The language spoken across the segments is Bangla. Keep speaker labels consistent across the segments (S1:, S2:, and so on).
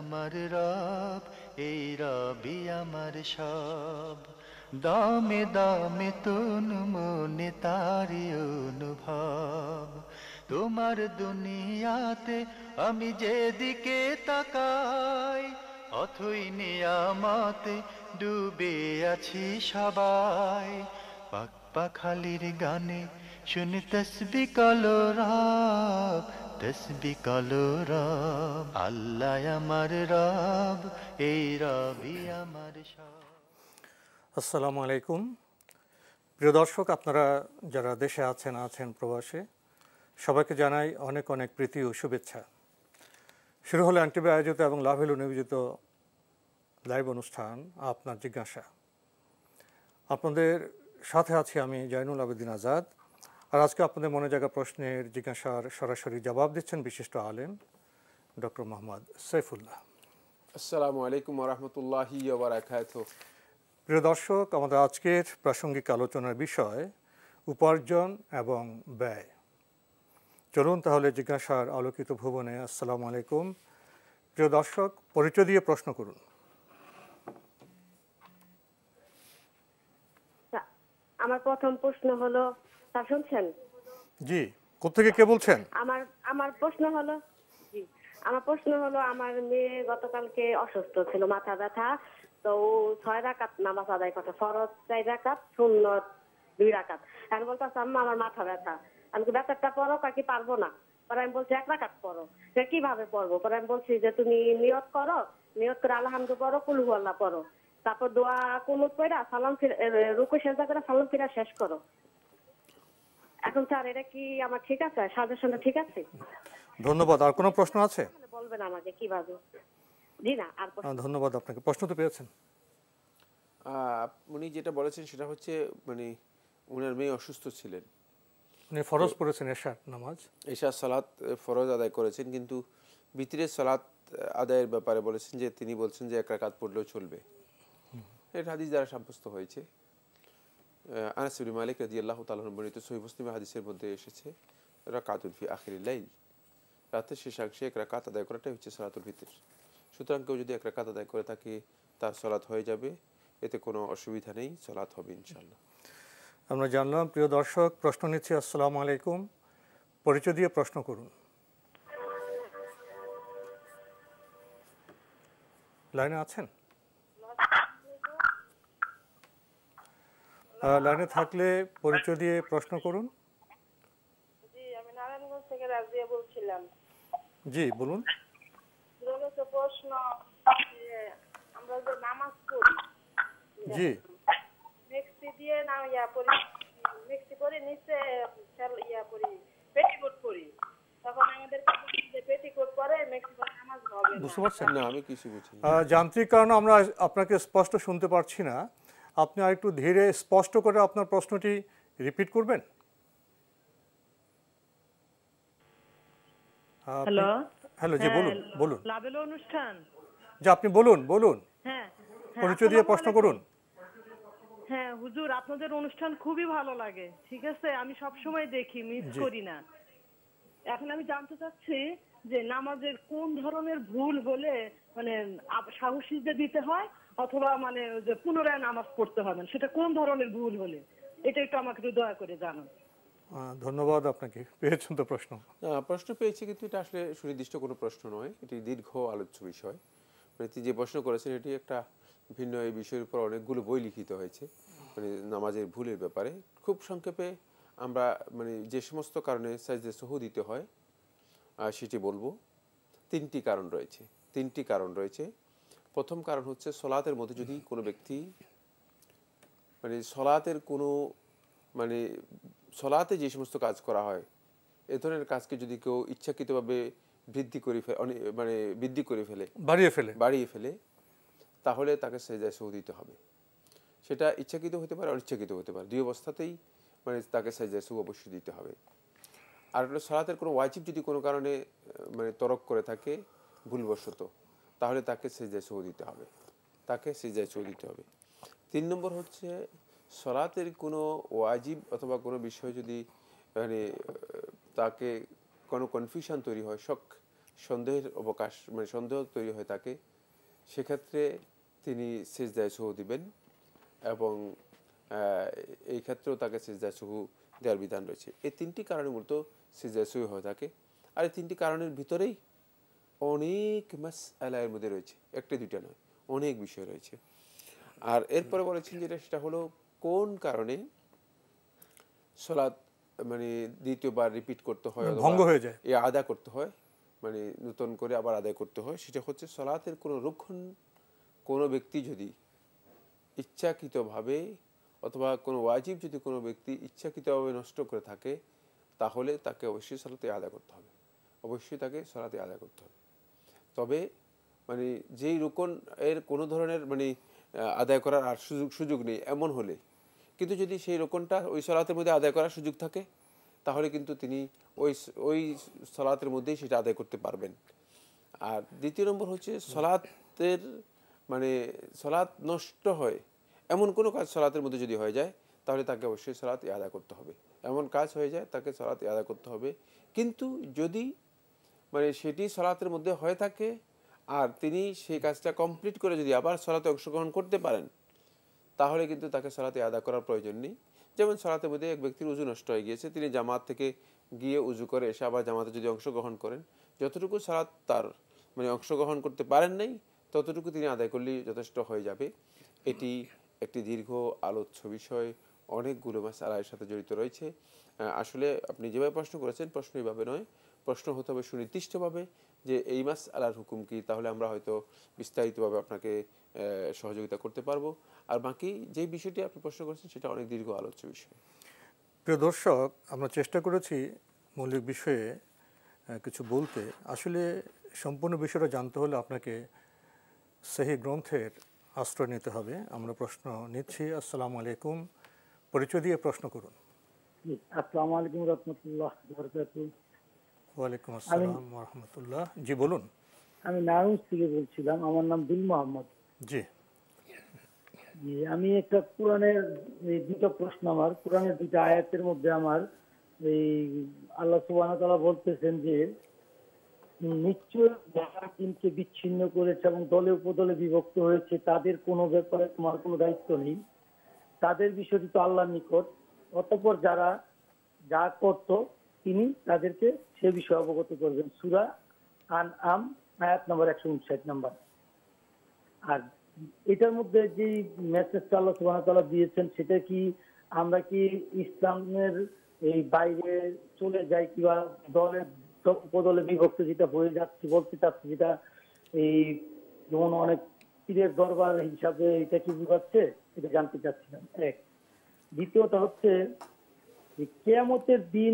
S1: আমার রব, এই রবি আমার সব। দামে দামে তন মনে তারি অনুভব। তোমার দুনিয়াতে আমি যেদিকে তাকাই, অথই নিয়ামতে ডুবে আছি সবাই। পাক পাখালির গানে শুনি তসবি কলো রব, তসবি কলো রব। আল্লাহ আমার রব, এই রবি আমার সব।
S2: আসসালামু আলাইকুম। প্রিয় দর্শক, আপনারা যারা দেশে আছেন প্রবাসে, সবাইকে জানাই অনেক অনেক প্রীতি ও শুভেচ্ছা। শুরু হলো এনটিভি আয়োজিত এবং লাভেলু নিয়োজিত লাইভ অনুষ্ঠান আপনার জিজ্ঞাসা। আপনাদের সাথে আছি আমি জয়নুল আবেদিন আজাদ। আর আজকে আপনাদের মনে জায়গা প্রশ্নের জিজ্ঞাসার সরাসরি জবাব দিচ্ছেন বিশিষ্ট আলেম ডক্টর মোহাম্মদ সাইফুল্লাহ।
S3: আসসালামু আলাইকুম ওয়া রাহমাতুল্লাহি ওয়া বারাকাতুহু।
S2: প্রিয় দর্শক, আমাদের আজকের প্রাসঙ্গিক আলোচনার বিষয় উপার্জন এবং ব্যয়। চলুন তাহলে জিজ্ঞাসার আলোকিত ভুবনে। আসসালামু আলাইকুম। প্রিয় দর্শক, পরিচয় দিয়ে প্রশ্ন করুন।
S4: আমার প্রথম প্রশ্ন হলো, স্যার শুনছেন?
S2: জি, কোত্থেকে কে বলছেন?
S4: আমার প্রশ্ন হলো, জি আমার প্রশ্ন হলো, আমার মেয়ে গতকালকে অসুস্থ ছিল, মাথা ব্যথা। তো 6 রাকাত নামাজ আদায় করতে, ফরজ 4 রাকাত, সুন্নত 2 রাকাত। এখন বলতেছে আম্মা আমার মাথা ব্যথা, আমি ব্যথাটা পড়ো কি পারবো না। পরে আমি বলছি 1 রাকাত পড়ো। সে কিভাবে পড়বো? পরে আমি বলছি যে তুমি নিয়ত করো, নিয়ত করে আলহামদু পড়ো, কুল হুয়াল্লাহ পড়ো, তারপর দোয়া কুনুত পড়া সালাম রুকু সেজদা করে সালাম ফিরা শেষ করো। এখন স্যার এটা কি আমার ঠিক আছে? সাজেশনটা ঠিক আছে?
S2: ধন্যবাদ। আর কোনো প্রশ্ন আছে?
S4: বলবেন আমাকে কিভাবে? জি না, আর
S2: ধন্যবাদ আপনাকে। প্রশ্ন তো পেয়েছেন।
S3: উনি যেটা বলেছেন সেটা হচ্ছে উনার মেয়ে অসুস্থ ছিলেন,
S2: উনি ফরজ পড়েছেন এশার নামাজ,
S3: এশার সালাত ফরজ আদায় করেছেন, কিন্তু ভিতরের সালাত আদায়ের ব্যাপারে বলেছেন যে তিনি বলছেন যে 1 রাকাত পড়লেও চলবে। এটা হাদিস দ্বারা সাব্যস্ত হয়েছে। আনাস ইবনে মালিক রাদিয়াল্লাহু তাআলা বর্ণিত সহিহ মুসলিম হাদিসের মধ্যে এসেছে রাকাতুন ফি আখিরিল লাইল, রাতের শেষাংশে 1 রাকাত আদায় করাটাই হচ্ছে সালাতুল ফিতর। সুতরাং কেউ যদি 1 রাকাত আদায় করে থাকে তার সালাত হয়ে যাবে, এতে কোনো অসুবিধা নেই, সালাত হবে ইনশাআল্লাহ।
S2: আমরা জানলাম। প্রিয় দর্শক, প্রশ্ন নিচ্ছি। আসসালামু আলাইকুম। পরিচয় দিয়ে প্রশ্ন করুন। লাইনে আছেন? লাইনে থাকলে পরিচয় দিয়ে প্রশ্ন করুন।
S5: জি, আমি নারায়ণগঞ্জ থেকে রাজিয়া বলছিলাম।
S2: জি বলুন।
S5: প্রশ্ন, আমরা যে নামাজ পড়ি,
S2: জি,
S5: মেক্সি দিয়ে না মেক্সি পরে নিচে করি, পেটিকোট পরি, তখন আমাদের পেটিকোট পরে মেক্সি পরে নামাজ হবে না।
S2: বুঝতে পারছেন?
S3: না, আমি কিছু বুঝি।
S2: যান্ত্রিক কারণে আমরা আপনাকে স্পষ্ট শুনতে পারছি না। আপনি আর একটু ধীরে স্পষ্ট করে আপনার প্রশ্নটি রিপিট করবেন।
S5: হ্যালো
S2: হ্যালো, জি বলুন বলুন।
S5: লাভেলো অনুষ্ঠান,
S2: জি আপনি বলুন।
S5: হ্যাঁ
S2: পরিচয় দিয়ে প্রশ্ন করুন।
S5: হ্যাঁ হুজুর, আপনাদের অনুষ্ঠান খুবই ভালো লাগে, ঠিক আছে, আমি সব সময় দেখি, মিস করি না। এখন আমি জানতে চাচ্ছি যে নামাজের কোন ধরনের ভুল হলে মানে সাহসী দিতে হয়, অথবা মানে যে পুনরায় নামাজ পড়তে হবে, সেটা কোন ধরনের ভুল হলে, এটা একটু আমাকে দয়া করে জানান।
S2: ধন্যবাদ আপনাকে। পেয়েছেন তো প্রশ্ন?
S3: প্রশ্ন পেয়েছি, কিন্তু এটা আসলে সুনির্দিষ্ট কোনো প্রশ্ন নয়, এটি দীর্ঘ আলোচ্য বিষয়। তিনি যে প্রশ্ন করেছেন এটি একটা ভিন্ন, এই বিষয়ের উপর অনেকগুলো বই লিখিত হয়েছে নামাজের ভুলের ব্যাপারে। খুব সংক্ষেপে আমরা যে সমস্ত কারণে সাজদে সহু দিতে হয় সেটি বলবো। তিনটি কারণ রয়েছে। প্রথম কারণ হচ্ছে সলাতের মধ্যে যদি কোনো ব্যক্তি সলাতে যে সমস্ত কাজ করা হয়, এ ধরনের কাজকে যদি কেউ ইচ্ছাকৃতভাবে বৃদ্ধি করে ফেলে, বাড়িয়ে ফেলে, তাহলে তাকে সেজদায় সহু দিতে হবে। সেটা ইচ্ছাকৃত হতে পারে, অনিচ্ছাকৃত হতে পারে, দুই অবস্থাতেই তাকে সেজদায় সহু অবশ্যই দিতে হবে। আর একটা সালাতের কোনো ওয়াজিব যদি কোনো কারণে তরক করে থাকে ভুলবশত, তাহলে তাকে সেজদায় সহু দিতে হবে। 3 নম্বর হচ্ছে সালাতের কোনো ওয়াজিব অথবা কোনো বিষয় যদি তাকে কোনো কনফিউশন তৈরি হয়, শক সন্দেহের অবকাশ মানে সন্দেহ তৈরি হয়ে থাকে, সেক্ষেত্রে তিনি সিজদায়ে সুহু দিবেন এবং এই ক্ষেত্রেও তাকে সিজদায়ে সুহু দেওয়ার বিধান রয়েছে। এই তিনটি কারণে মূলত সিজদায়ে সুহু হয়ে থাকে। আর এই তিনটি কারণের ভিতরেই অনেক মাসআলা এর মধ্যে রয়েছে, একটা দুইটা নয়, অনেক বিষয় রয়েছে। আর এরপরে বলেছেন যেটা সেটা হলো কোন কারণে সালাত মানে দ্বিতীয়বার রিপিট করতে হয়,
S2: ভঙ্গ হয়ে যায়,
S3: আদা করতে হয়, মানে নতুন করে আবার আদায় করতে হয়। সেটা হচ্ছে সালাতের কোনো রক্ষণ কোনো ব্যক্তি যদি ইচ্ছাকৃতভাবে অথবা কোনো ওয়াজিব যদি কোনো ব্যক্তি ইচ্ছাকৃতভাবে নষ্ট করে থাকে, তাহলে তাকে অবশ্যই সালাতে আদায় করতে হবে, অবশ্যই তাকে সালাতে আদায় করতে হবে। তবে মানে যেই রুকন এর কোনো ধরনের মানে আদায় করার আর সুযোগ নেই এমন হলে, কিন্তু যদি সেই রুকনটা ওই সালাতের মধ্যে আদায় করার সুযোগ থাকে, তাহলে কিন্তু তিনি ওই সালাতের মধ্যেই সেটা আদায় করতে পারবেন। আর দ্বিতীয় নম্বর হচ্ছে সালাতের মানে সালাত নষ্ট হয় এমন কোনো কাজ সালাতের মধ্যে যদি হয়ে যায়, তাহলে তাকে অবশ্যই সালাত আদায় করতে হবে। এমন কাজ হয়ে যায় তাকে সালাত আদায় করতে হবে। কিন্তু যদি মানে সেটি সালাতের মধ্যে হয়ে থাকে আর তিনি সেই কাজটা কমপ্লিট করে যদি আবার সালাতে অংশগ্রহণ করতে পারেন, তাহলে কিন্তু তাকে সালাতে আদা করার প্রয়োজন নেই। যেমন সালাতের মধ্যে এক ব্যক্তির উজু নষ্ট হয়ে গিয়েছে, তিনি জামাত থেকে গিয়ে উজু করে এসে আবার জামাতে যদি অংশগ্রহণ করেন, যতটুকু সালাত তার মানে অংশগ্রহণ করতে পারেন নাই ততটুকু তিনি আদায় করলেই যথেষ্ট হয়ে যাবে। এটি একটি দীর্ঘ আলোচ্য বিষয়, অনেকগুলো মাসআলার সাথে জড়িত রয়েছে। আসলে আপনি যেভাবে প্রশ্ন করেছেন প্রশ্ন এইভাবে নয়, প্রশ্ন হতে হবে সুনির্দিষ্টভাবে যে এই মাসআলার হুকুম কি, তাহলে আমরা হয়তো বিস্তারিতভাবে আপনাকে সহযোগিতা করতে পারবো। আর বাকি যে বিষয়টি আপনি প্রশ্ন করেছেন সেটা অনেক দীর্ঘ আলোচ্য বিষয়।
S2: প্রিয় দর্শক, আমরা চেষ্টা করেছি মৌলিক বিষয়ে কিছু বলতে। আসলে সম্পূর্ণ বিষয়টা জানতে হলে আপনাকে সহি গ্রন্থের আশ্রয় নিতে হবে। আমরা প্রশ্ন নিচ্ছি। আসসালামু আলাইকুম, পরিচয় দিয়ে প্রশ্ন করুন।
S6: আসসালামু আলাইকুম রাহমাতুল্লাহ বারাকাতুহু।
S2: ওয়ালাইকুম আসসালাম ওয়া রাহমাতুল্লাহ। জি বলুন।
S6: আমি নারায়ণ থেকে বলছিলাম, আমার নাম দিল মোহাম্মদ।
S2: জি
S6: জি, আমি একটা কোরআনের দুটো প্রশ্ন, আমার কোরআনের দুটো আয়াতের মধ্যে আমার এই আল্লাহ সুবহানাহু ওয়া তাআলা বলতেছেন যে নিশ্চয় যারা দিনকে বিচ্ছিন্ন করেছে এবং দলে উপদলে বিভক্ত হয়েছে তাদের কোনো ব্যাপারে তোমার কোনো দায়িত্ব নেই, তাদের বিষয়টি তো আল্লাহর নিকট, অতঃপর যারা যা করত তিনি তাদেরকে সে বিষয়ে অবগত করবেন। সূরা আনআম আয়াত নম্বর 159 নম্বর। আর এটার মধ্যে যে মেসেজটা আল্লাহ সুবহানাহু ওয়া তাআলা দিয়েছেন, সেটা কি আমরা কি ইসলামের এই বাইরে চলে যাই কিংবা দলে উপদলে বিভক্ত যেটা হয়ে যাচ্ছে বলতে চাচ্ছি, যেটা এই যেমন অনেক পীরের দরবার হিসাবে এটা কি বুঝাচ্ছে, এটা জানতে চাচ্ছিলাম। এক, দ্বিতীয়ত হচ্ছে কিয়ামতের দিন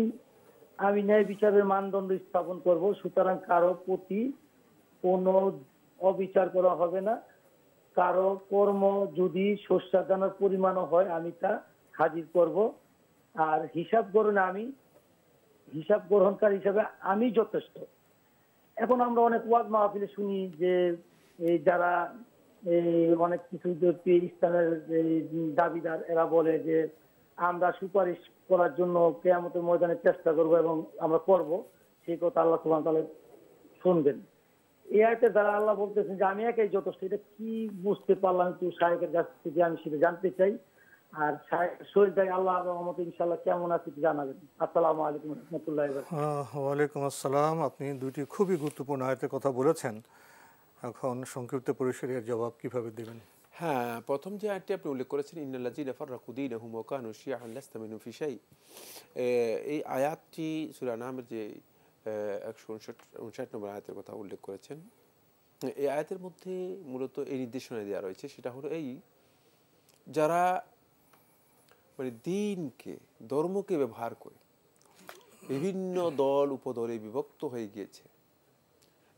S6: আমি ন্যায় বিচারের মানদণ্ড স্থাপন করব, সুতরাং কারো প্রতি কোনো অবিচার করা হবে না, কারো কর্ম যদি শস্য দানার পরিমাণও হয় আমি তা হাজির করব, আর হিসাব গ্রহণকার হিসাবে আমি যথেষ্ট। এখন আমরা অনেক ওয়াজ মাহফিলে শুনি যে এই যারা এই অনেক কিছু ইসলামের দাবিদার, এরা বলে যে আমরা সুপারিশ করার জন্য কিয়ামতের ময়দানে চেষ্টা করব এবং আমরা করব, সেই কথা আল্লাহ সুবহানাহু ওয়া তাআলা শুনবেন। এই আয়াতে দ্বারা আল্লাহ বলতেছেন যে আমি একাই যথেষ্ট। এটা কি বুঝতে পারলাম একটু শায়েখের কাছ থেকে আমি সেটা জানতে চাই। আর শরীরটাই আল্লাহ রহমতে ইনশাআল্লাহ কেমন আছে জানাবেন। আসসালামু আলাইকুম রাহমাতুল্লাহি ওয়া বারাকাতুহু।
S2: ওয়ালাইকুম আসসালাম। আপনি দুটি খুবই গুরুত্বপূর্ণ আয়াতের কথা বলেছেন। এখন সংক্ষিপ্ত পরিসরে এর জবাব কিভাবে দেবেন?
S3: হ্যাঁ, প্রথম যে আয়াতটি আপনি উল্লেখ করেছেন ইন্নাল্লাযীনা ফাররাকু দীনাহুম ওয়া কানু শিয়া'আন লাস্তা মিনহুম ফি শাই, এই আয়াতটি সূরা আনআমের যে 159 নম্বর আয়াতের কথা উল্লেখ করেছেন, এই আয়াতের মধ্যে মূলত এই নির্দেশনা দেওয়া রয়েছে, সেটা হলো এই যারা মানে দিনকে ধর্মকে ব্যবহার করে বিভিন্ন দল উপদলে বিভক্ত হয়ে গিয়েছে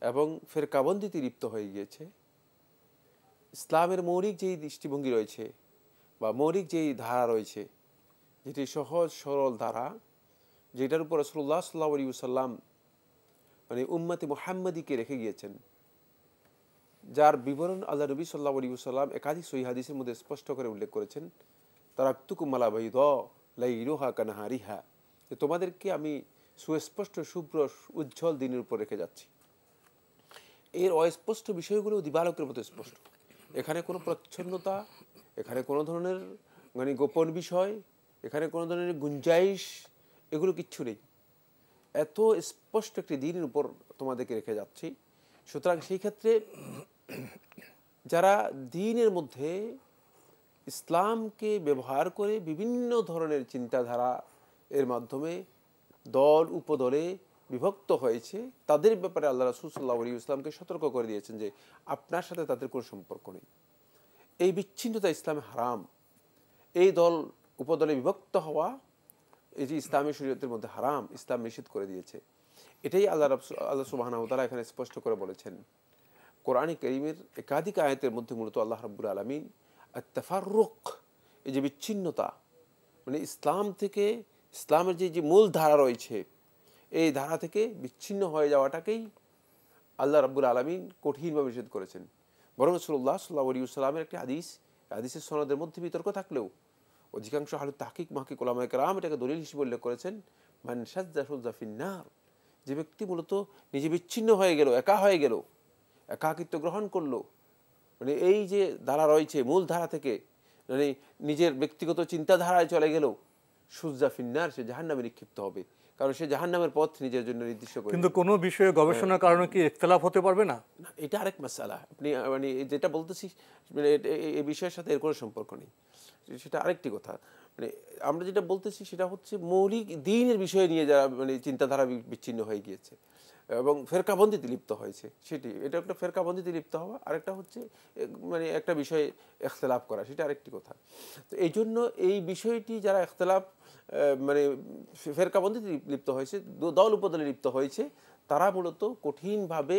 S3: এবং ফেরকাবন্দিতে লিপ্ত হয়ে গিয়েছে, ইসলামের মৌলিক যেই দৃষ্টিভঙ্গি রয়েছে বা মৌলিক যেই ধারা রয়েছে, যেটি সহজ সরল ধারা, যেটার উপর রাসূলুল্লাহ সাল্লাল্লাহু আলাইহি ওয়াসাল্লাম মানে উম্মতে মুহাম্মাদিকে রেখে গিয়েছেন, যার বিবরণ আল্লাহ নবী সাল্লাল্লাহু আলাইহি ওয়াসাল্লাম একাধিক সহিহ হাদিসের মধ্যে স্পষ্ট করে উল্লেখ করেছেন, তারাকতুকুম আলা বাইদা লাইলুহা কানাহারিহা, যে তোমাদেরকে আমি সুস্পষ্ট শুভ্র উজ্জ্বল দিনের উপর রেখে যাচ্ছি। এর অস্পষ্ট বিষয়গুলো দিবালোকের মতো স্পষ্ট। এখানে কোনো প্রচ্ছন্নতা, এখানে কোনো ধরনের মানে গোপন বিষয়, এখানে কোনো ধরনের গুঞ্জাইশ, এগুলো কিচ্ছু নেই। এত স্পষ্ট একটি দিনের উপর তোমাদেরকে রেখে যাচ্ছি। সুতরাং সেই ক্ষেত্রে যারা দিনের মধ্যে ইসলামকে ব্যবহার করে বিভিন্ন ধরনের চিন্তাধারা এর মাধ্যমে দল উপদলে বিভক্ত হয়েছে, তাদের ব্যাপারে আল্লাহ রাসূল সাল্লাল্লাহু আলাইহি ওয়াসাল্লামকে সতর্ক করে দিয়েছেন যে আপনার সাথে তাদের কোনো সম্পর্ক নেই। এই বিচ্ছিন্নতা ইসলামে হারাম। এই দল উপদলে বিভক্ত হওয়া এই যে ইসলামী শরীয়তের মধ্যে হারাম, ইসলাম নিষেধ করে দিয়েছে। এটাই আল্লাহ সুবহানাহু ওয়া তাআলা এখানে স্পষ্ট করে বলেছেন। কোরআনে কারীমের একাধিক আয়াতের মধ্যে মূলত আল্লাহ রাব্বুল আলামিন আত-তাফাররুক, এই যে বিচ্ছিন্নতা, মানে ইসলাম থেকে, ইসলামের যে মূল ধারা রয়েছে এই ধারা থেকে বিচ্ছিন্ন হয়ে যাওয়াটাকেই আল্লাহ রাব্বুল আলামিন কঠিনভাবে নিষেধ করেছেন। বরং রাসূলুল্লাহ সাল্লাল্লাহু আলাইহি ওয়াসাল্লামের একটি হাদিসের সনদের মধ্যে বিতর্ক থাকলেও অধিকাংশ আহলে তাহকিক মাহকিক উলামায়ে কেরাম এটাকে দলিল হিসেবে উল্লেখ করেছেন, মান শাজ্জা শুজ্জা ফিন্নার, যে ব্যক্তি মূলত নিজে বিচ্ছিন্ন হয়ে গেল, একা হয়ে গেল, একাকিত্ব গ্রহণ করলো, মানে এই যে ধারা রয়েছে মূল ধারা থেকে মানে নিজের ব্যক্তিগত চিন্তাধারায় চলে গেল, শুজ্জা ফিন্নার, সে জাহান্নামে নিক্ষিপ্ত হবে। কারণ সে জাহান্নামের পথ নিজের জন্য নির্দিষ্ট করে।
S2: কিন্তু কোনো বিষয়ে গবেষণার কারণে কি ইখতিলাফ হতে পারবে না?
S3: এটা আরেক মাসআলা। আপনি মানে যেটা বলতেছি মানে এই বিষয়ের সাথে এর কোনো সম্পর্ক নেই, সেটা আরেকটি কথা। মানে আমরা যেটা বলতেছি সেটা হচ্ছে মৌলিক দ্বীনের বিষয় নিয়ে যারা মানে চিন্তাধারা বিচ্ছিন্ন হয়ে গিয়েছে এবং ফেরকাবন্দিতে লিপ্ত হয়েছে, সেটি এটা একটা ফেরকাবন্দিতে লিপ্ত হওয়া, আরেকটা হচ্ছে মানে একটা বিষয়ে ইখতিলাফ করা, সেটা আরেকটি কথা। তো এই জন্য এই বিষয়টি যারা ইখতিলাফ মানে ফেরকাবন্দিতে লিপ্ত হয়েছে, দল উপদলে লিপ্ত হয়েছে, তারা মূলত কঠিনভাবে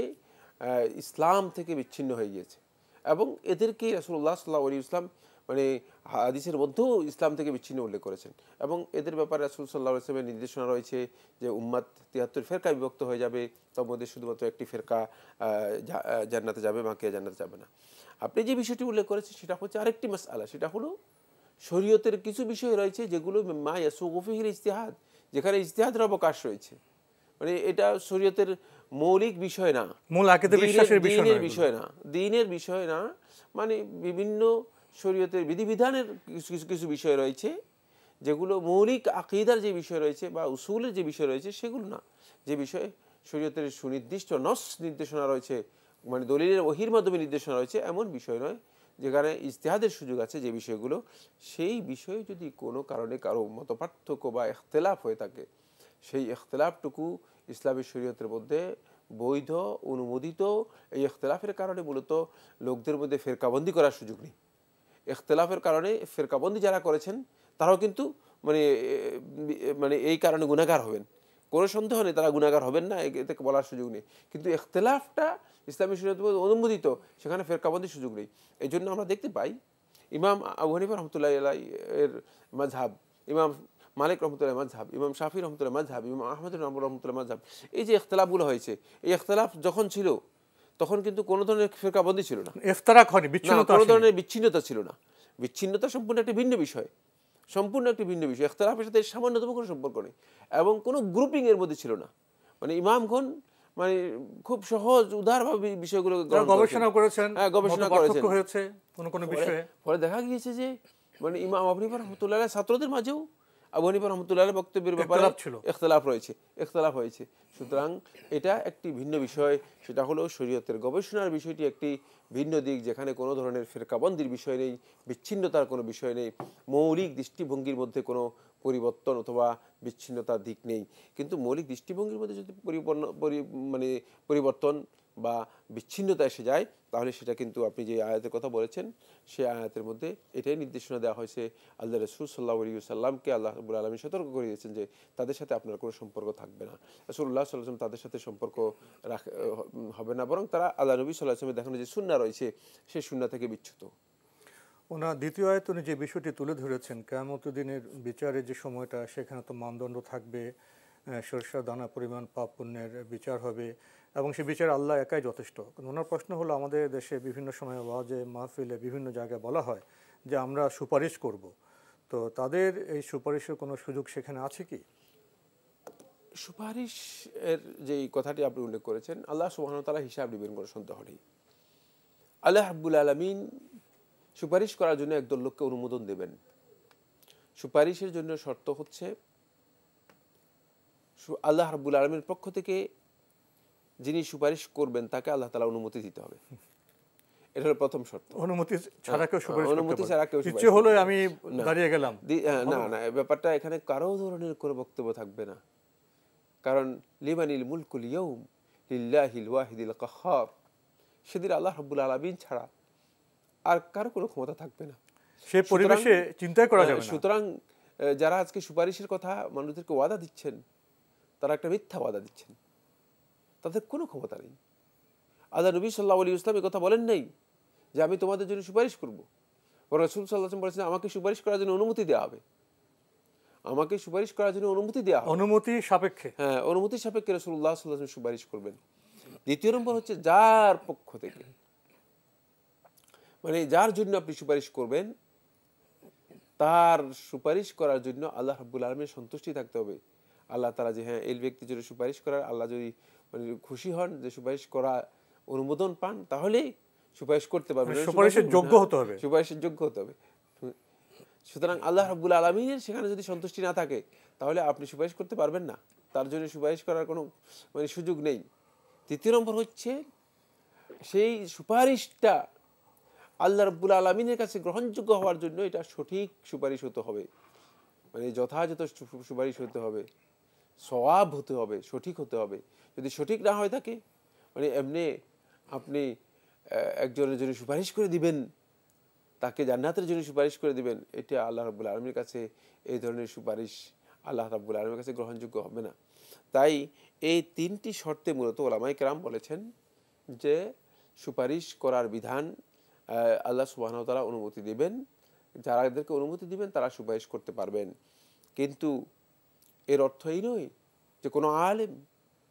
S3: ইসলাম থেকে বিচ্ছিন্ন হয়ে গিয়েছে এবং এদেরকে রাসূলুল্লাহ সাল্লাল্লাহু আলাইহি ওয়াসাল্লাম মানে হাদিসের মধ্যেও ইসলাম থেকে বিচ্ছিন্ন উল্লেখ করেছেন। এবং এদের ব্যাপারে রাসূল সাল্লাল্লাহু আলাইহি ওয়াসাল্লামের নির্দেশনা রয়েছে যে উম্মাত ৭৩ ফেরকায় বিভক্ত হয়ে যাবে, তার মধ্যে শুধুমাত্র একটি ফেরকা জান্নাতে যাবে, বাকিরা জান্নাতে যাবে না। আপনি যে বিষয়টি উল্লেখ করেছেন সেটা হচ্ছে আরেকটি মাসআলা, সেটা হলো শরীয়তের কিছু বিষয় রয়েছে যেগুলো মা ইয়াসুগু ফিহিল ইজতিহাদ, যেখানে ইজতিহাদের অবকাশ রয়েছে। মানে এটা শরীয়তের মৌলিক বিষয় না,
S2: মূল আকীদা বিশ্বাসের
S3: বিষয় না, দ্বীনের বিষয় না। মানে বিভিন্ন শরীয়তের বিধিবিধানের কিছু বিষয় রয়েছে যেগুলো মৌলিক আকীদার যে বিষয় রয়েছে বা উসুলের যে বিষয় রয়েছে সেগুলো না। যে বিষয়ে শরীয়তের সুনির্দিষ্ট নস নির্দেশনা রয়েছে, মানে দলিলের ওহীর মাধ্যমে নির্দেশনা রয়েছে, এমন বিষয় নয়। যেখানে ইজতিহাদের সুযোগ আছে যে বিষয়গুলো, সেই বিষয়ে যদি কোনো কারণে কারো মতপার্থক্য বা ইখতিলাফ হয়ে থাকে, সেই ইখতিলাফটুকু ইসলামী শরীয়তের মধ্যে বৈধ, অনুমোদিত। এই ইখতিলাফের কারণে মূলত লোকদের মধ্যে ফেরকাবন্দি করার সুযোগ নেই। ইখতিলাফের কারণে ফেরকাবন্দি যারা করেছেন তারাও কিন্তু মানে মানে এই কারণে গুনাহগার হবেন, কোনো সন্দেহ নেই, তারা গুনাহগার হবেন না, এতে বলার সুযোগ নেই। কিন্তু ইখতিলাফটা ইসলামী শরীয়তের মধ্যে অনুমোদিত, সেখানে ফেরকাবন্দির সুযোগ নেই। এই জন্য আমরা দেখতে পাই ইমাম আবু হানিফা রহমতুল্লাহ আলাইহি এর মাযহাব, ইমাম মালিক রহমতুল্লাহ মাযহাব, ইমাম শাফি রহমতুল্লাহ মাযহাব, ইমাম আহমদ রহমতুল্লাহ মাযহাব, এই যে ইখতিলাফগুলো হয়েছে, এই ইখতিলাফ যখন ছিল তখন কিন্তু কোনো ধরনের ফেরকাবন্দি ছিল না,
S2: ইফতিরাক হয়নি, বিচ্ছিন্নতা,
S3: কোনো ধরনের বিচ্ছিন্নতা ছিল না। বিচ্ছিন্নতা সম্পূর্ণ একটি ভিন্ন বিষয়, সম্পূর্ণ একটি ভিন্ন বিষয়। ইখতিলাফের সাথে সামান্যতম কোনো সম্পর্ক নেই এবং কোনো গ্রুপিং এর মধ্যে ছিল না। মানে ইমামগণ মানে খুব সহজ উদারভাবে বিষয়গুলো
S2: গবেষণা করেছেন,
S3: গবেষণা করেছেন
S2: হয়েছে কোন বিষয়ে।
S3: পরে দেখা গিয়েছে যে মানে ইমাম আবু হানিফা রাহমাতুল্লাহ আলাইহি ছাত্রদের মাঝেও আবু হানিফা রাহমাতুল্লাহ আলাইহি বক্তব্যের ব্যাপারে ইখতিলাফ রয়েছে। সুতরাং এটা একটি ভিন্ন বিষয়, সেটা হলো শরীয়তের গবেষণার বিষয়টি একটি ভিন্ন দিক, যেখানে কোনো ধরনের ফেরকাবন্দির বিষয় নেই, বিচ্ছিন্নতার কোনো বিষয় নেই, মৌলিক দৃষ্টিভঙ্গির মধ্যে কোনো পরিবর্তন অথবা বিচ্ছিন্নতার দিক নেই। কিন্তু মৌলিক দৃষ্টিভঙ্গির মধ্যে যদি মানে পরিবর্তন বা বিচ্ছিন্নতা এসে যায়, তাহলে সেটা কিন্তু আপনি যে আয়াতের কথা বলেছেন সেই আয়াতের মধ্যে এটাই নির্দেশনা দেওয়া হয়েছে। আল্লাহ রাসূল সাল্লাল্লাহু আলাইহি ওয়াসাল্লামকে আল্লাহ রাব্বুল আলামিন সতর্ক করে দিয়েছেন যে তাদের সাথে আপনার কোনো সম্পর্ক থাকবে না। রাসূলুল্লাহ সাল্লাল্লাহু আলাইহি ওয়াসাল্লাম তাদের সাথে সম্পর্ক হবে না, বরং তারা আল্লাহ নবী সাল্লাল্লাহু আলাইহি ওয়াসাল্লামের দেখানো যে সুন্নাহ রয়েছে সেই সুন্নাহ থেকে বিচ্যুত।
S2: ওনার দ্বিতীয় আয়াতে উনি যে বিষয়টি তুলে ধরেছেন, কিয়ামতের দিনের বিচারের যে সময়টা, সেখানে তো মানদণ্ড থাকবে, সরিষার দানা পরিমাণ পাপ পুণ্যের বিচার হবে এবং সে বিচার আল্লাহ একাই যথেষ্ট। ওনার প্রশ্ন হলো, আমাদের দেশে বিভিন্ন সময় ওয়াজে মাহফিলে বিভিন্ন জায়গায় বলা হয় যে আমরা সুপারিশ করব, তো তাদের এই সুপারিশের কোনো সুযোগ সেখানে আছে কি?
S3: সুপারিশের যে কথাটি আপনি উল্লেখ করেছেন, আল্লাহ সুবহানাহু ওয়া তাআলা হিসাব নেবেন, কোনো সন্দেহ নেই। আল্লাহ রাব্বুল আলামিন সুপারিশ করার জন্য একদল লোককে অনুমোদন দেবেন। সুপারিশের জন্য শর্ত হচ্ছে আল্লাহ রাব্বুল আলামিনের পক্ষ থেকে যিনি সুপারিশ করবেন তাকে আল্লাহ তাআলা অনুমতি দিতে হবে। এটা হলো প্রথম শর্ত।
S2: অনুমতি ছাড়া কেউ সুপারিশ করতে
S3: অনুমতি
S2: পারে
S3: ছাড়া কেউ
S2: ইচ্ছে
S3: সুপারিশ
S2: হলো
S3: করতে
S2: আমি
S3: না।
S2: দাঁড়িয়ে গেলাম,
S3: না না, এই ব্যাপারটা এখানে কারো ধরনের কোনো বক্তব্য থাকবে না। কারণ লিমানিল মুলকুল ইয়াউম লিল্লাহিল ওয়াহিদিল কাহ্হার, সেদিন আল্লাহ রাব্বুল আলামিন ছাড়া আর কারো কোনো ক্ষমতা থাকবে না।
S2: সে পরিবেশে চিন্তাই করা যাবে না।
S3: সুতরাং যারা আজকে সুপারিশের কথা মানুষদেরকে ওয়াদা দিচ্ছেন, তারা একটা মিথ্যা ওয়াদা দিচ্ছেন, তাদের কোনো ক্ষমতা নেই। আল্লাহ নবী সাল্লাল্লাহু আলাইহি ওয়াসাল্লাম এই কথা বলেন নাই যে আমি তোমাদের জন্য সুপারিশ করব। রাসূল সাল্লাল্লাহু আলাইহি ওয়াসাল্লাম বলেছেন আমাকে সুপারিশ করার জন্য অনুমতি দেওয়া হবে, আমাকে সুপারিশ করার জন্য অনুমতি দেওয়া হবে,
S2: অনুমতি সাপেক্ষে।
S3: হ্যাঁ, অনুমতি সাপেক্ষে রাসূলুল্লাহ সাল্লাল্লাহু আলাইহি ওয়াসাল্লাম সুপারিশ করবেন। দ্বিতীয় নম্বর হচ্ছে যার পক্ষ থেকে, মানে যার জন্য আপনি সুপারিশ করবেন, তার সুপারিশ করার জন্য আল্লাহ রাব্বুল আলামিনের সন্তুষ্টি থাকতে হবে। আল্লাহ তাআলা যে হ্যাঁ এই ব্যক্তির জন্য সুপারিশ করার, আল্লাহ যদি মানে খুশি হন যে সুপারিশ করা অনুমোদন পান, তাহলে সুপারিশ করতে পারবেন,
S2: সুপারিশের যোগ্য হতে হবে,
S3: সুপারিশের যোগ্য হতে হবে। সুতরাং আল্লাহ রাব্বুল আলামিনের সেখানে যদি সন্তুষ্টি না থাকে, তাহলে আপনি সুপারিশ করতে পারবেন না, তার জন্য সুপারিশ করার কোনো মানে সুযোগ নেই। তৃতীয় নম্বর হচ্ছে সেই সুপারিশটা আল্লাহ রাব্বুল আলামিনের কাছে গ্রহণযোগ্য হওয়ার জন্য এটা সঠিক সুপারিশ হতে হবে, মানে যথাযথ সুপারিশ হতে হবে, সওয়াব হতে হবে, সঠিক হতে হবে। যদি সঠিক না হয়ে থাকে, মানে এমনি আপনি একজনের জন্য সুপারিশ করে দিবেন, তাকে জান্নাতের জন্য সুপারিশ করে দিবেন, এটা আল্লাহ রাব্বুল আলামিনের কাছে এই ধরনের সুপারিশ আল্লাহ রাব্বুল আলামিনের কাছে গ্রহণযোগ্য হবে না। তাই এই তিনটি শর্তে মূলত ওলামায়ে কেরাম বলেছেন যে সুপারিশ করার বিধান আল্লাহ সুবহানাহু ওয়া তাআলা অনুমতি দিবেন, যারা এদেরকে অনুমতি দিবেন তারা সুপারিশ করতে পারবেন। কিন্তু এর অর্থ এই নয় যে কোনো আলেম,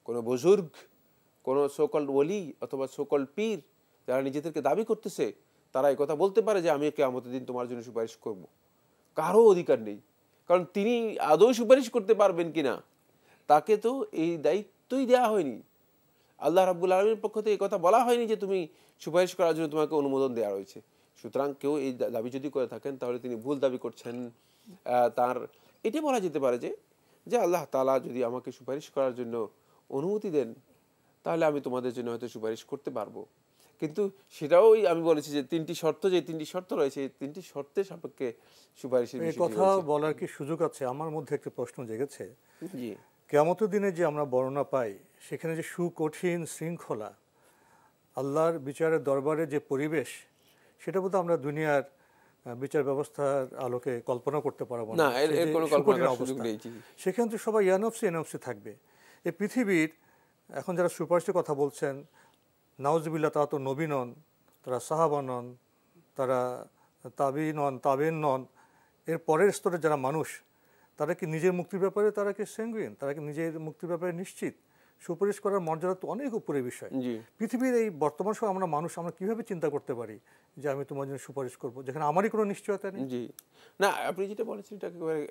S3: কোনো বুজুর্গ, কোনো সোকল ওলি অথবা সোকল পীর যারা নিজেদেরকে দাবি করতেছে, তারা এই কথা বলতে পারে যে আমি কিয়ামতের দিন তোমার জন্য সুপারিশ করব। কারো অধিকার নেই, কারণ তিনি আদৌ সুপারিশ করতে পারবেন কিনা তাকে তো এই দায়িত্বই দেওয়া হয়নি। আল্লাহ রাব্বুল আলামিনের পক্ষ থেকে এই কথা বলা হয়নি যে তুমি সুপারিশ করার জন্য তোমাকে অনুমোদন দেওয়া রয়েছে। সুতরাং কেউ এই দাবি যদি করে থাকেন, তাহলে তিনি ভুল দাবি করছেন। তার এটি বলা যেতে পারে যে আল্লাহ তাআলা যদি আমাকে সুপারিশ করার জন্য অনুমতি দেন, তাহলে আমি তোমাদের জন্য হয়তো সুপারিশ করতে পারবো। কিন্তু সেটাও আমি বলেছি যে তিনটি শর্ত রয়েছে, এই তিনটি শর্তের সাপেক্ষে সুপারিশের
S2: এই কথা বলার কি সুযোগ আছে? আমার মধ্যে একটা প্রশ্ন জেগেছে।
S3: জি,
S2: কিয়ামতের দিনে যে আমরা বর্ণনা পাই, সেখানে যে সুকঠিন শৃঙ্খলা, আল্লাহর বিচারের দরবারে যে পরিবেশ, সেটা বোধহয় আমরা দুনিয়ার বিচার ব্যবস্থার আলোকে কল্পনা করতে পারবো না।
S3: এর কোনো কল্পনার সুযোগ নেই।
S2: সেখানে তো সবাই এনএফসি থাকবে। এই পৃথিবীর এখন যারা সুপারিশের কথা বলছেন, নাউজুবিল্লাহ, তারা তো নবী নন, তারা সাহাবা নন, তারা তাবেন নন। এর পরের স্তরে যারা মানুষ, তারা কি নিজের মুক্তির ব্যাপারে তারা কি স্যাঙ্গুইন, তারা কি নিজের মুক্তির ব্যাপারে নিশ্চিত? সুপারিশ করার মর্যাদা তো অনেক উপরে বিষয়। পৃথিবীর এই বর্তমান সময় আমরা কিভাবে চিন্তা করতে পারি যে আমি তোমার জন্য সুপারিশ করবো, যেখানে আমারই কোনো নিশ্চয়তা নেই?
S3: জি না, আপনি যেটা বলেছেন এটা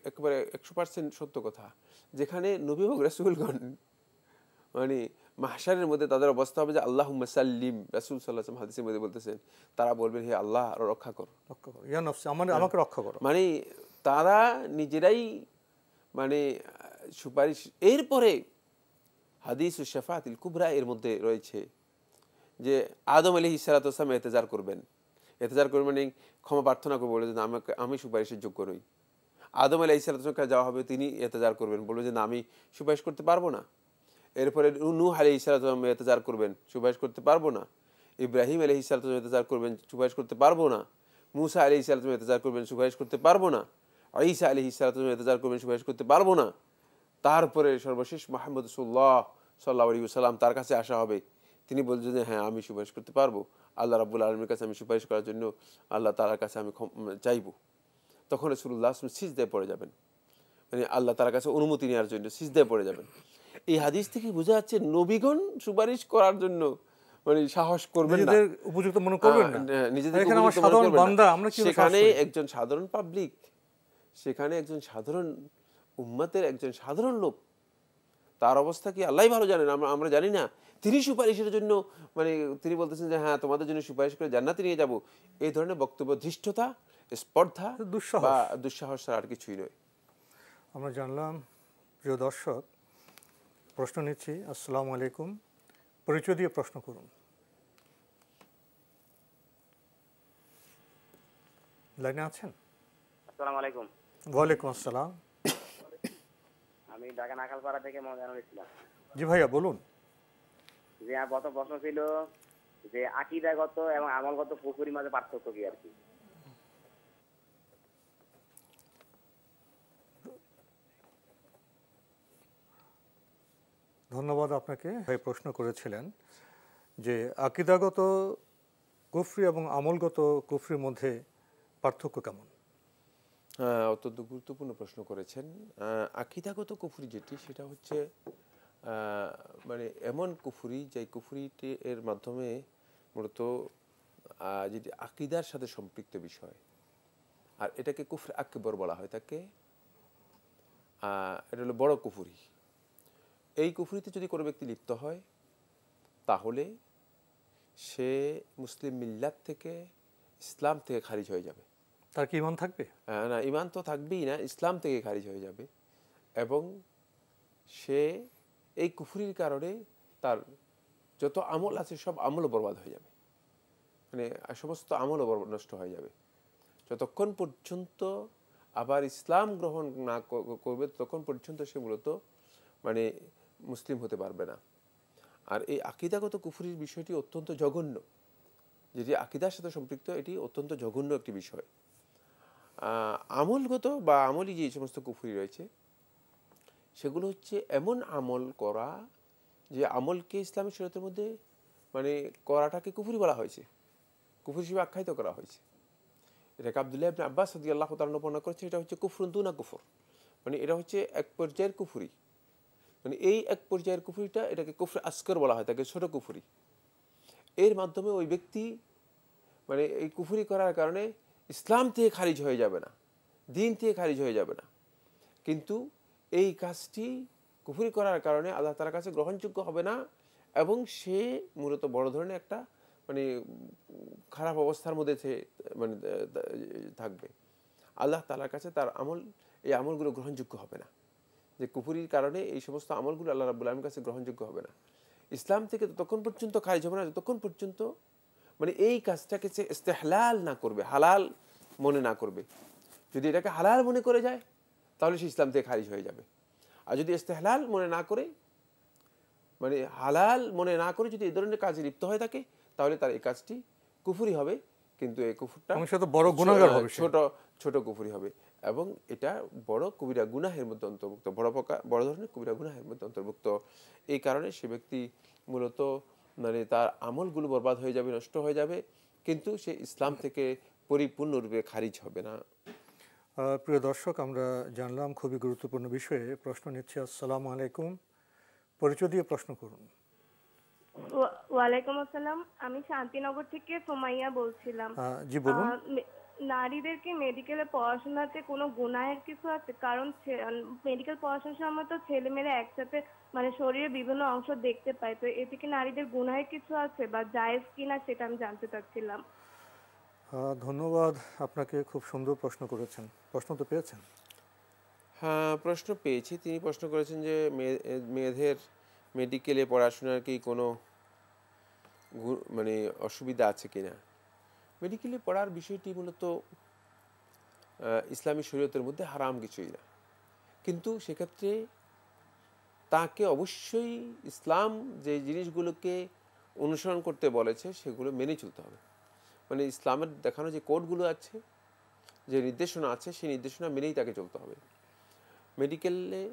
S3: একেবারে 100% সত্য কথা। যেখানে নবী এবং রাসূলগণ মানে মাহশারের মধ্যে তাদের অবস্থা হবে যে আল্লাহুম্মা সাল্লিম, রাসূল সাল্লাল্লাহু আলাইহি ওয়াসাল্লাম হাদিসের মধ্যে বলতেছেন, তারা বলবেন হে আল্লাহ রক্ষা করো,
S2: ইয়া নফসি, আমাকে রক্ষা করো।
S3: মানে তারা নিজেরাই মানে সুপারিশ। এরপরে হাদিস ও শাফাআতুল কুবরা এর মধ্যে রয়েছে যে আদম আলাইহিস সালাতু ওয়াস সালাম ইহতিজার করবেন মানে ক্ষমা প্রার্থনা করবেন, বলে যে আমি সুপারিশের যোগ্য নই। আদম আলাইহিস সালাতু ওয়াস সালাম যাওয়া হবে, তিনি ইহতিজার করবেন, বলবেন যে না আমি সুপারিশ করতে পারবো না। এরপরে নূহ আলাইহিস সালাতু ওয়াস সালাম ইহতিজার করবেন, সুপারিশ করতে পারবো না। ইব্রাহিম আলাইহিস সালাতু ওয়াস সালাম ইহতিজার করবেন, সুপারিশ করতে পারবো না। মূসা আলাইহিস সালাতু ওয়াস সালাম ইহতিজার করবেন, সুপারিশ করতে পারবো না। ঈসা আলাইহিস সালাতু ওয়াস সালাম ইহতিজার করবেন, সুপারিশ করতে পারবো না। তারপরে সর্বশেষ মুহাম্মদ সাল্লাল্লাহু আলাইহি ওয়াসাল্লাম, তার কাছে আসা হবে, তিনি বলছেন যে হ্যাঁ আমি সুপারিশ করতে পারবো, আল্লাহ রাব্বুল আলামিনের কাছে আমি সুপারিশ করার জন্য আল্লাহ তাআলার কাছে আমি চাইবো। তখন রাসূলুল্লাহ সিজদায় পড়ে যাবেন, মানে আল্লাহ তাআলার কাছে অনুমতি নেওয়ার জন্য সিজদায় পড়ে যাবেন। এই হাদিস থেকে বোঝা যাচ্ছে নবীগণ সুপারিশ করার জন্য মানে সাহস করবেন না,
S2: নিজেদের উপযুক্ত মনে করবেন না।
S3: নিজেদেরকে
S2: সাধারণ বান্দা, আমরা কি
S3: সেখানে একজন সাধারণ পাবলিক, সেখানে একজন সাধারণ উম্মতের একজন সাধারণ লোক, তার অবস্থা কি আল্লাহই ভালো জানেন, আমরা জানি না। তিনি সুপারিশের জন্য মানে তিনি বলতেছেন যে হ্যাঁ তোমাদের জন্য সুপারিশ করে জান্নাতে নিয়ে যাব, এই ধরনের বক্তব্য ধৃষ্টতা, স্পর্ধা
S2: দুঃসাহস।
S3: বা দুঃসাহস ছাড়া আর কিছুই নয়।
S2: আমরা জানলাম। প্রিয় দর্শক, প্রশ্ন নিচ্ছি। আসসালামু আলাইকুম, পরিচয় দিয়ে প্রশ্ন করুন। লাইনে আছেন?
S7: আসসালামু আলাইকুম।
S2: ওয়ালাইকুম আসসালাম।
S7: আমি ঢাকা নাকালপাড়া থেকে মজানুর ইসলাম।
S2: জি ভাইয়া বলুন।
S7: যে আমার প্রথম প্রশ্ন ছিল যে আকীদাগত এবং আমলগত পুকুরির মাঝে পার্থক্য কি আর কি?
S2: ধন্যবাদ আপনাকে। ভাই প্রশ্ন করেছিলেন যে আকীদাগত কুফরি এবং আমলগত কুফরির মধ্যে পার্থক্য কেমন।
S3: হ্যাঁ, অত্যন্ত গুরুত্বপূর্ণ প্রশ্ন করেছেন। আকীদাগত কুফরি যেটি, সেটা হচ্ছে মানে এমন কুফরি যে কুফরিটি এর মাধ্যমে মূলত যেটি আকীদার সাথে সম্পৃক্ত বিষয়, আর এটাকে কুফর আকবর বলা হয় তাকে। এটা হলো বড় কুফরি। এই কুফরিতে যদি কোনো ব্যক্তি লিপ্ত হয় তাহলে সে মুসলিম মিল্লাত থেকে, ইসলাম থেকে খারিজ হয়ে যাবে।
S2: তার কি ইমান থাকবে?
S3: না, ইমান তো থাকবেই না, ইসলাম থেকে খারিজ হয়ে যাবে। এবং সে এই কুফরির কারণে তার যত আমল আছে সব আমলও বরবাদ হয়ে যাবে, মানে সমস্ত আমলও নষ্ট হয়ে যাবে। যতক্ষণ পর্যন্ত আবার ইসলাম গ্রহণ না করবে ততক্ষণ পর্যন্ত সে মূলত মানে মুসলিম হতে পারবে না। আর এই আকীদাগত কুফরির বিষয়টি অত্যন্ত জঘন্য, যেটি আকীদার সাথে সম্পৃক্ত, এটি অত্যন্ত জঘন্য একটি বিষয়। আমলগত বা আমলি যে সমস্ত কুফরি রয়েছে সেগুলো হচ্ছে এমন আমল করা যে আমলকে ইসলামী শরীয়তের মধ্যে মানে করাটাকে কুফরি বলা হয়েছে, কুফরি হিসেবে আখ্যায়িত করা হয়েছে। এটাকে আব্দুল্লাহ ইবনে আব্বাস রাদিয়াল্লাহু তাআলা বর্ণনা করেছে, এটা হচ্ছে কুফরুন দুনা কুফর, মানে এটা হচ্ছে এক পর্যায়ের কুফরি। মানে এই এক পর্যায়ের কুফরিটা, এটাকে কুফর আসগর বলা হয়, তাকে ছোট কুফরি। এর মাধ্যমে ওই ব্যক্তি মানে এই কুফরি করার কারণে ইসলাম থেকে খারিজ হয়ে যাবে না, দিন থেকে খারিজ হয়ে যাবে না, কিন্তু এই কাজটি কুফরি করার কারণে আল্লাহ তাআলার কাছে গ্রহণযোগ্য হবে না এবং সে মূলত বড় ধরনের একটা মানে খারাপ অবস্থার মধ্যে মানে থাকবে। আল্লাহ তাআলার কাছে তার আমল, এই আমলগুলো গ্রহণযোগ্য হবে না। যে কুফরির কারণে এই সমস্ত আমলগুলো আল্লাহ রাব্বুল আলামিনের কাছে গ্রহণযোগ্য হবে না। ইসলাম থেকে ততক্ষণ পর্যন্ত খারিজ হবে না যতক্ষণ পর্যন্ত মানে এই কাজটাকে সে ইস্তেহলাল না করবে, হালাল মনে না করবে। যদি এটাকে হালাল মনে করে যায় তাহলে সে ইসলাম থেকে খারিজ হয়ে যাবে। আর যদি ইস্তেহলাল মনে না করে, মানে হালাল মনে না করে যদি এই ধরনের কাজে লিপ্ত হয়ে থাকে তাহলে তার এই কাজটি কুফরি হবে, কিন্তু এই কুফরটা
S2: বড় গুনাহগার হবে,
S3: ছোট কুফরি হবে এবং এটা বড় কবিরা গুনাহের মধ্যে অন্তর্ভুক্ত, বড় ধরনের কবিরা গুনাহের মধ্যে অন্তর্ভুক্ত। এই কারণে সে ব্যক্তি মূলত মানে তার আমলগুলো বরবাদ হয়ে যাবে, নষ্ট হয়ে যাবে, কিন্তু সে ইসলাম থেকে পরিপূর্ণরূপে খারিজ হবে না।
S2: প্রিয় দর্শক, আমরা জানলাম খুবই গুরুত্বপূর্ণ বিষয়ে। প্রশ্ন নিচ্ছি। আসসালামু আলাইকুম, পরিচয় দিয়ে প্রশ্ন করুন।
S8: ওয়ালাইকুম আসসালাম, আমি শান্তিনগর থেকে সোমাইয়া বলছিলাম।
S2: জি বলুন।
S8: নারীদেরকে মেডিকেলে পড়াশোনাতে কোনো গুনাহের কিছু আছে? কারণ মেডিকেল পড়াশোনার সময় তো ছেলেমেয়েরা একসাথে মানে শরীরের বিভিন্ন অংশ দেখতে পায়, তো এতে কি নারীদের গুনাহের কিছু আছে বা জায়েজ কিনা সেটা আমি জানতে চাচ্ছিলাম।
S2: ধন্যবাদ আপনাকে, খুব সুন্দর প্রশ্ন করেছেন। প্রশ্ন তো পেয়েছেন?
S3: হ্যাঁ, প্রশ্ন পেয়েছি। তিনি প্রশ্ন করেছেন যে মেয়েদের মেডিকেলে পড়াশোনার কি কোনো মানে অসুবিধা আছে কিনা। মেডিকেলে পড়ার বিষয়টি মূলত ইসলামী শরীয়তের মধ্যে হারাম কিছুই না, কিন্তু সেক্ষেত্রে তাকে অবশ্যই ইসলাম যে জিনিসগুলোকে অনুসরণ করতে বলেছে সেগুলো মেনে চলতে হবে। মানে ইসলামের দেখানো যে কোডগুলো আছে, যে নির্দেশনা আছে, সেই নির্দেশনা মেনেই তাকে চলতে হবে। মেডিকেলে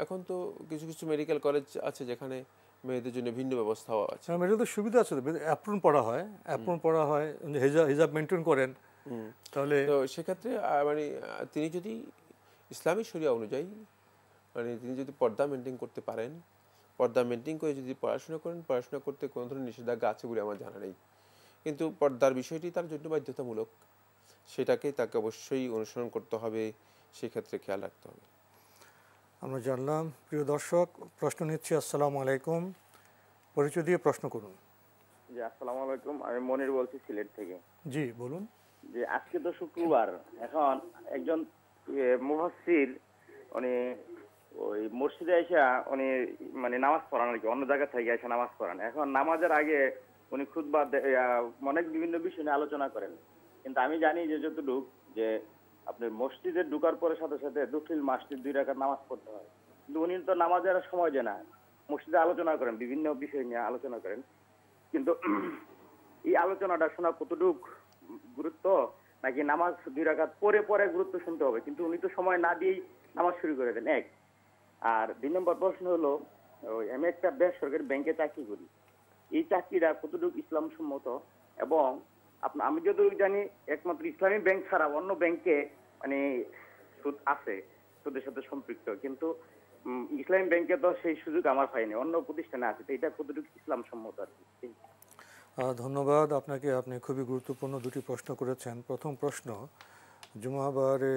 S3: এখন তো কিছু কিছু মেডিকেল কলেজ আছে যেখানে মেয়েদের জন্য ভিন্ন ব্যবস্থাও আছে।
S2: মেয়েদের সুবিধা আছে, অ্যাপ্রন পড়া হয়, হিজাব মেনটেন করেন, তাহলে
S3: তো সেক্ষেত্রে মানে তিনি যদি ইসলামী শরিয়া অনুযায়ী মানে তিনি যদি পর্দা মেনটেন করতে পারেন, পর্দা মেনটেন করে যদি পড়াশোনা করেন, পড়াশোনা করতে কোনো ধরনের নিষেধাজ্ঞা আছে বলে আমার জানা নেই, কিন্তু পর্দার বিষয়টি তার জন্য বাধ্যতামূলক, সেটাকে তাকে অবশ্যই অনুসরণ করতে হবে, সেক্ষেত্রে খেয়াল রাখতে হবে।
S2: আমরা জানলাম। প্রিয় দর্শক, প্রশ্ন নিচ্ছি। আসসালামু আলাইকুম, পরিচয় দিয়ে প্রশ্ন করুন।
S9: জি আসসালামু আলাইকুম, আমি মনির বলছি সিলেট থেকে।
S2: জি বলুন।
S9: যে আজকে তো শুক্রবার, এখন একজন মুফাসসির উনি ওই মসজিদে এসে উনি মানে নামাজ পড়ান আর কি, অন্য জায়গা থেকে এসে নামাজ পড়ান। এখন নামাজের আগে উনি খুতবা অনেক বিভিন্ন বিষয় নিয়ে আলোচনা করেন, কিন্তু আমি জানি যে যতটুকু যে আপনি মসজিদে ঢুকার পরে সাথে সাথে দুখিল মাসজিদ 2 রাকাত নামাজ পড়তে হয়, কিন্তু উনি তো নামাজের সময় দেন না, মসজিদে আলোচনা করেন, বিভিন্ন বিষয় নিয়ে আলোচনা করেন। কিন্তু এই আলোচনাটা শোনা কতটুক গুরুত্ব, নাকি নামাজ 2 রাকাত পরে পরে গুরুত্ব শুনতে হবে? কিন্তু উনি তো সময় না দিয়েই নামাজ শুরু করে দেন, এক। আর 2 নম্বর প্রশ্ন হলো, আমি একটা বেসরকারি ব্যাংকে চাকরি করি, এই চাকরিটা কতটুকু ইসলাম সম্মত? এবং আমি যতটুকু জানি একমাত্র ইসলামী ব্যাংক ছাড়া অন্য ব্যাংকে মানে সুদ আছে, সুদের সাথে সম্পৃক্ত, কিন্তু ইসলামী ব্যাংকে তো সেই সুযোগ আমার পাইনি, অন্য প্রতিষ্ঠানে আছে। তো এটা কতটুকু ইসলাম সম্মত আর কি?
S2: ধন্যবাদ আপনাকে। আপনি খুবই গুরুত্বপূর্ণ 2টি প্রশ্ন করেছেন। প্রথম প্রশ্ন জুমাবারে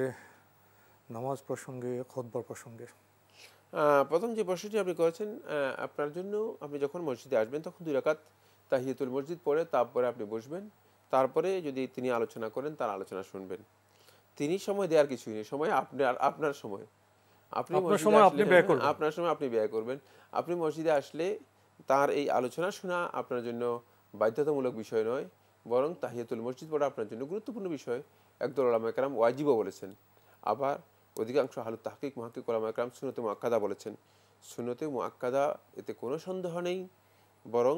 S2: নামাজ প্রসঙ্গে, খুতবা প্রসঙ্গে।
S3: প্রথম যে প্রশ্নটি আপনি করেছেন, আপনার জন্য আপনি যখন মসজিদে আসবেন তখন 2 রাকাত তাহিয়াতুল মসজিদ পড়ে তারপরে আপনি বসবেন, তারপরে যদি তিনি আলোচনা করেন তার আলোচনা শুনবেন। তিনি সময় দেওয়ার কিছুই নেই, সময় আপনার সময়, আপনার সময় আপনি ব্যয় করবেন। আপনি মসজিদে আসলে তার এই আলোচনা শোনা আপনার জন্য বাধ্যতামূলক বিষয় নয়, বরং তাহিয়াতুল মসজিদ পড়া আপনার জন্য গুরুত্বপূর্ণ বিষয়। একদল উলামা কেরাম ওয়াজিবও বলেছেন, আবার অধিকাংশ আহলুত তাহকিক মুহাক্কিক উলামা কেরাম সুন্নতে মুআক্কাদা বলেছেন। সুন্নতে মুআক্কাদা, এতে কোনো সন্দেহ নেই, বরং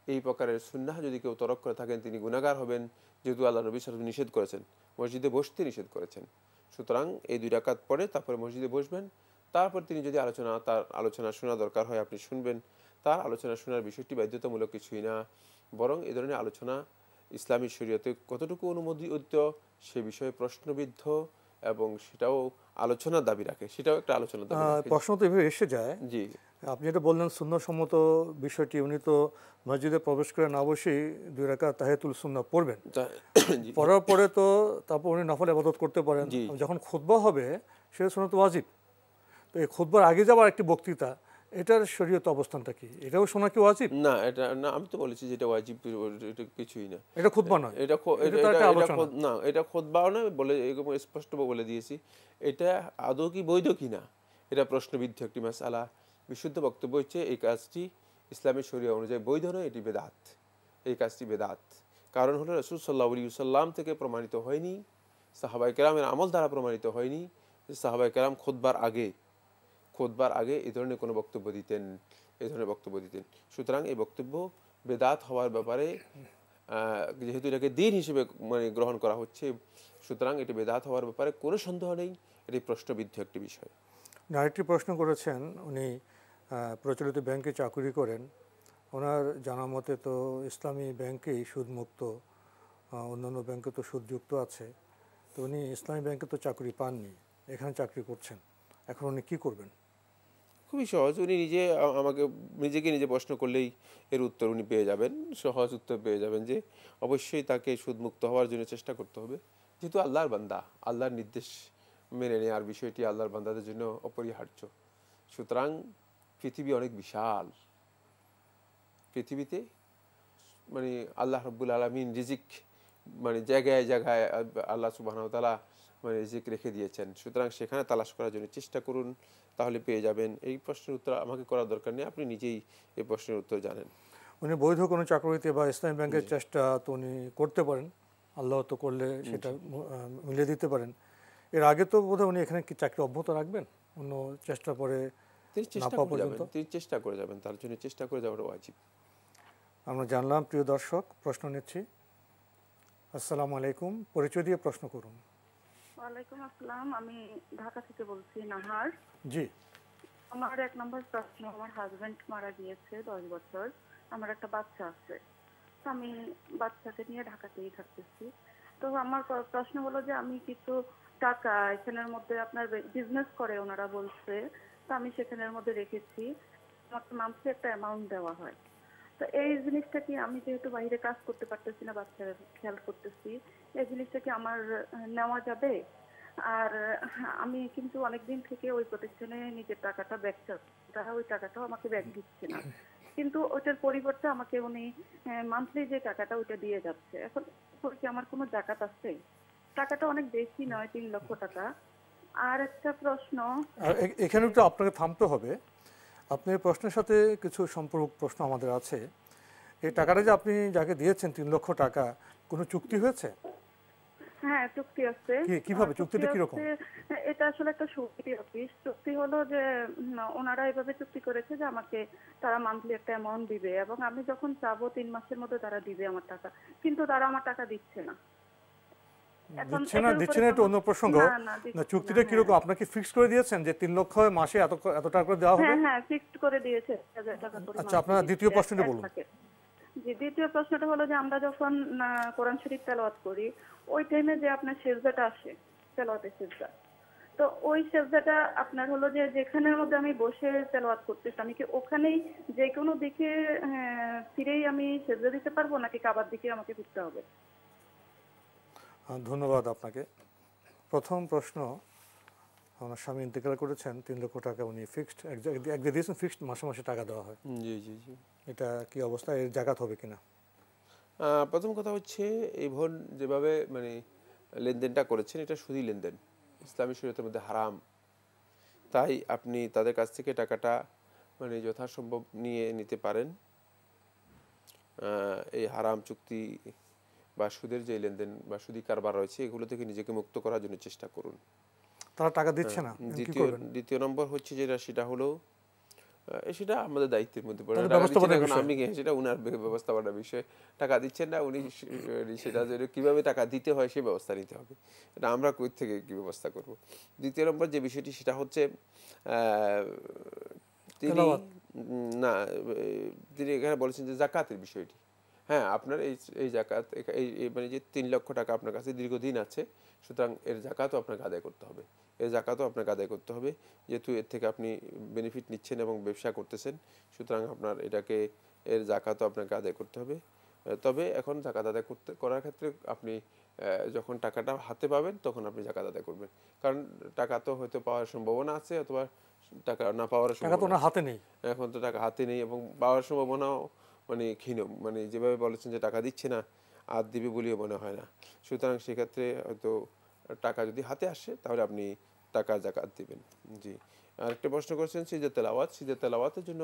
S3: এই প্রকারের সুন্নাহ যদি কেউ তরক করে থাকেন তিনি গুনাহগার হবেন, যেহেতু আল্লাহ নবী সাল্লাল্লাহু আলাইহি ওয়াসাল্লাম নিষেধ করেছেন, মসজিদে বসতে নিষেধ করেছেন। সুতরাং এই 2 রাকাত পড়ে তারপরে মসজিদে বসবেন, তারপর তিনি যদি তার আলোচনা শোনা দরকার হয় আপনি শুনবেন। তার আলোচনা শোনার বিষয়টি বাধ্যতামূলক কিছুই না, বরং এই ধরনের আলোচনা ইসলামী শরীয়তে কতটুকু অনুমোদিত সে বিষয়ে প্রশ্নবিদ্ধ, এবং সেটাও আলোচনার দাবি রাখে, সেটাও একটা আলোচনার দাবি রাখে।
S2: প্রশ্ন তো এভাবে এসে যায়।
S3: জি,
S2: আপনি যেটা বললেন সুন্নতসম্মত বিষয়টি, উনি তো মসজিদে প্রবেশ করে না বসেই 2 রাকাত তাহিয়াতুল সুন্নাহ পড়বেন, পড়ার পরে তো তারপর উনি নফল ইবাদত করতে পারেন। যখন খুতবা হবে সেটা সুন্নাত ওয়াজিব। তো এই খুতবার আগে যাবার একটি বক্তৃতা, এটার শরীয়ত অবস্থানটা কি? এটাও শোনা কি ওয়াজিব?
S3: না, এটা না, আমি তো বলেছি যেটা ওয়াজিব, এটা কিছুই না,
S2: এটা খুতবা নয়,
S3: এটা খুতবাও না, বলে এরকম স্পষ্ট বলে দিয়েছি। এটা আদৌ কি বৈধ কিনা এটা প্রশ্নবিদ্ধ একটি মাসআলা। বিশুদ্ধ বক্তব্য হচ্ছে এই কাজটি ইসলামী শরীয়ত অনুযায়ী বৈধ নয়, এটি বেদাত, এই কাজটি বেদাত। কারণ হলো রাসূল সাল্লাল্লাহু আলাইহি ওয়াসাল্লাম থেকে প্রমাণিত হয়নি, সাহাবায়ে কেরামের আমল দ্বারা প্রমাণিত হয়নি যে সাহাবায়ে কেরাম খুতবার আগে এই ধরনের কোনো বক্তব্য দিতেন, সুতরাং এই বক্তব্য বেদাত হওয়ার ব্যাপারে, যেহেতু এটাকে দিন হিসেবে মানে গ্রহণ করা হচ্ছে, সুতরাং এটি বেদাত হওয়ার ব্যাপারে কোনো সন্দেহ নেই, এটি প্রশ্নবিদ্ধ একটি বিষয়।
S2: আরেকটি প্রশ্ন করেছেন, উনি প্রচলিত ব্যাংকে চাকরি করেন, ওনার জানা মতে তো ইসলামী ব্যাংকেই সুদমুক্ত, অন্যান্য ব্যাংকে তো সুদযুক্ত আছে। তো উনি ইসলামী ব্যাংকে তো চাকরি পাননি, এখানে চাকরি করছেন, এখন উনি কী করবেন?
S3: খুবই সহজ, উনি নিজেকে নিজে প্রশ্ন করলেই এর উত্তর উনি পেয়ে যাবেন, সহজ উত্তর পেয়ে যাবেন যে অবশ্যই তাকে সুদমুক্ত হওয়ার জন্য চেষ্টা করতে হবে, যেহেতু আল্লাহর বান্দা, আল্লাহর নির্দেশ মেনে নেওয়ার বিষয়টি আল্লাহর বান্দাদের জন্য অপরিহার্য। সুতরাং পৃথিবী অনেক বিশাল, পৃথিবীতে মানে আল্লাহ রাব্বুল আলামিন রিজিক মানে জায়গায় জায়গায় আল্লাহ সুবহানাহু ওয়া তাআলা মানে রিজিক রেখে দিয়েছেন। সুতরাং সেখানে তালাশ করার জন্য চেষ্টা করুন, তাহলে পেয়ে যাবেন। এই প্রশ্নের উত্তর আমাকে করার দরকার নেই, আপনি নিজেই এই প্রশ্নের উত্তর জানেন।
S2: উনি বৈধ কোনো চাকরিতে বা ইসলামী ব্যাংকের চেষ্টা তো উনি করতে পারেন, আল্লাহ তো করলে সেটা মিলিয়ে দিতে পারেন। এর আগে তো বোধহয় উনি এখানে কি চাকরি অব্যাহত রাখবেন অন্য চেষ্টা পরে?
S3: তিনি চেষ্টা করে যাবেন, তার জন্য চেষ্টা করে যাওয়াটা ওয়াজিব।
S2: আমরা জানলাম। প্রিয় দর্শক, প্রশ্ন নিচ্ছি। আসসালামু আলাইকুম, পরিচয় দিয়ে প্রশ্ন করুন।
S10: ওয়ালাইকুম আসসালাম, আমি ঢাকা থেকে বলছি, নাহার।
S2: জি।
S10: আমার 1 নম্বর প্রশ্ন, আমার হাজবেন্ড মারা গিয়েছে 10 বছর, আমার একটা বাচ্চা আছে, তো আমি বাচ্চাকে নিয়ে ঢাকাতেই থাকতেছি। তো আমার প্রশ্ন হলো যে আমি কিছু টাকা এখানের মধ্যে আপনার বিজনেস করে ওনারা বলছে, তো আমি সেখানের মধ্যে রেখেছি, আমার মান্থলি একটা অ্যামাউন্ট দেওয়া হয়। তো এই জিনিসটা কি, আমি যেহেতু বাইরে কাজ করতে পারতেছি না, বাচ্চার খেয়াল করতেছি, এই জিনিসটা কি আমার নেওয়া যাবে? আর আমি কিন্তু অনেকদিন থেকে ওই প্রতিষ্ঠানে নিজের টাকাটা ব্যাক চাচ্ছি, তারা ওই টাকাটাও আমাকে ব্যাক দিচ্ছে না, কিন্তু ওটার পরিবর্তে আমাকে উনি মান্থলি যে টাকাটা ওইটা দিয়ে যাচ্ছে। এখন কি আমার কোনো জাকাত আছে? টাকাটা অনেক বেশি নয়, 3 লক্ষ টাকা। আর একটা প্রশ্ন,
S2: এখানে একটু আপনাকে থামতে হবে। আপনার প্রশ্নের সাথে কিছু সম্পর্ক প্রশ্ন আমাদের আছে। এই টাকাটা যে আপনি যাকে দিয়েছেন 3 লক্ষ টাকা, কোনো চুক্তি হয়েছে?
S10: হ্যাঁ চুক্তি আছে।
S2: কিভাবে চুক্তিটা কিরকম?
S10: এটা আসলে একটা সমিতি অফিস। চুক্তি হলো যে ওনারা এভাবে চুক্তি করেছে যে আমাকে তারা মান্থলি একটা অ্যামাউন্ট দিবে এবং আমি যখন চাবো 3 মাসের মধ্যে তারা দিবে আমার টাকা, কিন্তু তারা আমার টাকা দিচ্ছে না।
S2: দিচ্ছে না, এটা অন্য প্রসঙ্গ। না, চুক্তিটা কিরকম? আপনাকে ফিক্স করে দিয়েছেন যে 3 লক্ষ মাসে এত টাকা করে দেওয়া হবে?
S10: হ্যাঁ ফিক্সড করে দিয়েছে 1000 টাকা করে।
S2: আচ্ছা, আপনার দ্বিতীয় প্রশ্নটা বলুন।
S10: জি, দ্বিতীয় প্রশ্নটা হলো যে আমরা যখন কোরআন শরীফ তেলাওয়াত করি ওই টাইমে যে আপনার সেজদাটা আসে, তেলাওয়াতের সেজদা, তো ওই সেজদাটা আপনার হলো যে যেখানের মধ্যে আমি বসে তেলাওয়াত করতেছি, আমি কি ওখানেই যে কোনো দিকে ফিরেই আমি সেজদা দিতে পারবো নাকি কাবার দিকে আমাকে ফিরতে হবে?
S2: ধন্যবাদ আপনাকে। প্রথম প্রশ্ন, আমার স্বামী ইন্তেকাল করেছেন, 3 লক্ষ টাকা উনি ফিক্সড একদিন দিয়েছেন, ফিক্সড মাসে মাসে টাকা দেওয়া হয়।
S3: জি জি জি।
S2: এটা কি অবস্থা? এর জাকাত হবে কিনা?
S3: প্রথম কথা হচ্ছে, এই বোন যেভাবে মানে লেনদেনটা করেছেন এটা সুদী লেনদেন, ইসলামী শরীয়তের মধ্যে হারাম। তাই আপনি তাদের কাছ থেকে টাকাটা মানে যথাসম্ভব নিতে পারেন। এই হারাম চুক্তি বা সুদের যে লেনদেন বা সুদী কারবার রয়েছে এগুলো থেকে নিজেকে মুক্ত করার জন্য চেষ্টা করুন।
S2: তারা টাকা দিচ্ছে না।
S3: দ্বিতীয় নম্বর হচ্ছে সেটা হলো সেটা আমাদের দায়িত্বের মধ্যে পড়ে। আমি সেটা উনার ব্যবস্থাপনার বিষয়। টাকা দিচ্ছেন না উনি, সেটা কিভাবে টাকা দিতে হয় সে ব্যবস্থা নিতে হবে। এটা আমরা কই থেকে কি ব্যবস্থা করব। দ্বিতীয় নম্বর যে বিষয়টি সেটা হচ্ছে তিনি এখানে বলেছেন যে জাকাতের বিষয়টি। হ্যাঁ, আপনার এই জাকাত মানে যে 3 লক্ষ টাকা আপনার কাছে দীর্ঘদিন আছে, সুতরাং এর জাকাতও আপনাকে আদায় করতে হবে। যেহেতু এর থেকে আপনি বেনিফিট নিচ্ছেন এবং ব্যবসা করতেছেন, সুতরাং আপনার এর জাকাতও আপনাকে আদায় করতে হবে। তবে এখন জাকাত আদায় করার ক্ষেত্রে আপনি যখন টাকাটা হাতে পাবেন তখন আপনি জাকাত আদায় করবেন, কারণ টাকা তো হয়তো পাওয়ার সম্ভাবনা আছে অথবা টাকা না পাওয়ার সম্ভাবনা
S2: হাতে নেই।
S3: এখন তো টাকা হাতে নেই এবং পাওয়ার সম্ভাবনাও মানে ক্ষীণ, মানে যেভাবে বলেছেন যে টাকা দিচ্ছে না আর দিবে বলেও মনে হয় না। সুতরাং সেক্ষেত্রে হয়তো টাকা যদি হাতে আসে তাহলে আপনি টাকা জাকাত দিবেন। জি, আরেকটা প্রশ্ন করেছেন সিজদা তেলাওয়াতের জন্য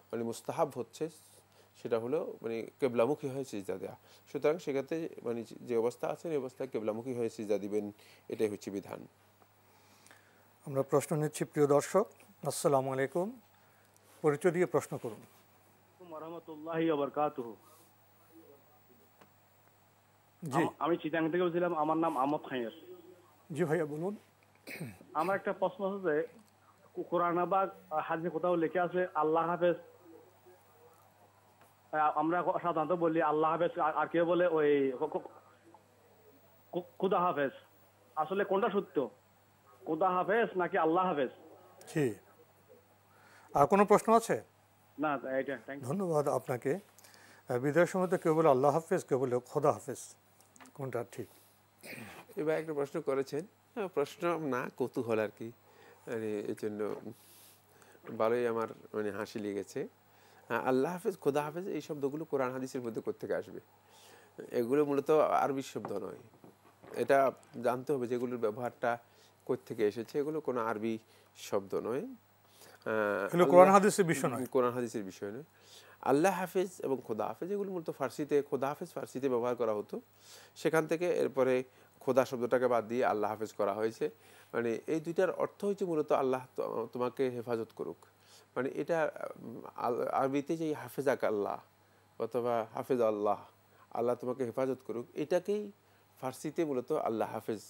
S3: মানে মুস্তাহাব হচ্ছে সেটা হলো মানে কেবলামুখী হয়ে সিজদা দেওয়া। সুতরাং সেক্ষেত্রে মানে যে অবস্থা আছে এই অবস্থায় কেবলামুখী হয়ে সিজদা দিবেন, এটাই হচ্ছে বিধান।
S2: আমরা প্রশ্ন নিচ্ছি। প্রিয় দর্শক, আসসালামু আলাইকুম, পরিচয় দিয়ে প্রশ্ন করুন।
S11: আমি চিটাং থেকে বলছিলাম, আমার নাম আমদ খাইয়ার।
S2: জি ভাইয়া বলুন।
S11: আমার একটা প্রশ্ন হচ্ছে, কোরআন বা হাদিসে কোথাও লেখা আছে আল্লাহ হাফেজ, আমরা সাধারণত বলি আল্লাহ হাফেজ, আর কেউ বলে ওই খুদা হাফেজ, আসলে কোনটা সত্য, খুদা হাফেজ নাকি আল্লাহ হাফেজ?
S2: জি, আর কোনো প্রশ্ন আছে?
S11: না, এটা
S2: ধন্যবাদ আপনাকে। বিদায়ের সময় তো কেউ বলে আল্লাহ হাফেজ, কেউ বলে খোদা হাফেজ, কোনটা ঠিক?
S3: এবার একটা প্রশ্ন করেছেন, প্রশ্ন না কৌতূহল আর কি, মানে এই জন্য ভালোই আমার মানে হাসি লেগেছে। আল্লাহ হাফেজ, খোদা হাফেজ এই শব্দগুলো কোরআন হাদিসের মধ্যে কোত্থেকে আসবে? এগুলো মূলত আরবি শব্দ নয়, এটা জানতে হবে যেগুলোর ব্যবহারটা কোত্থেকে এসেছে। এগুলো কোনো আরবি শব্দ নয়,
S2: কোরআন হাদিসের বিষয় নয়।
S3: আল্লাহ হাফেজ এবং খোদা হাফেজ এগুলো মূলত ফার্সিতে, খোদা হাফেজ ফার্সিতে ব্যবহার করা হতো, সেখান থেকে এরপরে খোদা শব্দটাকে বাদ দিয়ে আল্লাহ হাফেজ করা হয়েছে। মানে এই দুইটার অর্থ হচ্ছে মূলত আল্লাহ তোমাকে হেফাজত করুক। মানে এটা আরবিতে যে হাফেজাক আল্লাহ অথবা হাফেজ আল্লাহ, আল্লাহ তোমাকে হেফাজত করুক, এটাকেই ফার্সিতে মূলত আল্লাহ হাফেজ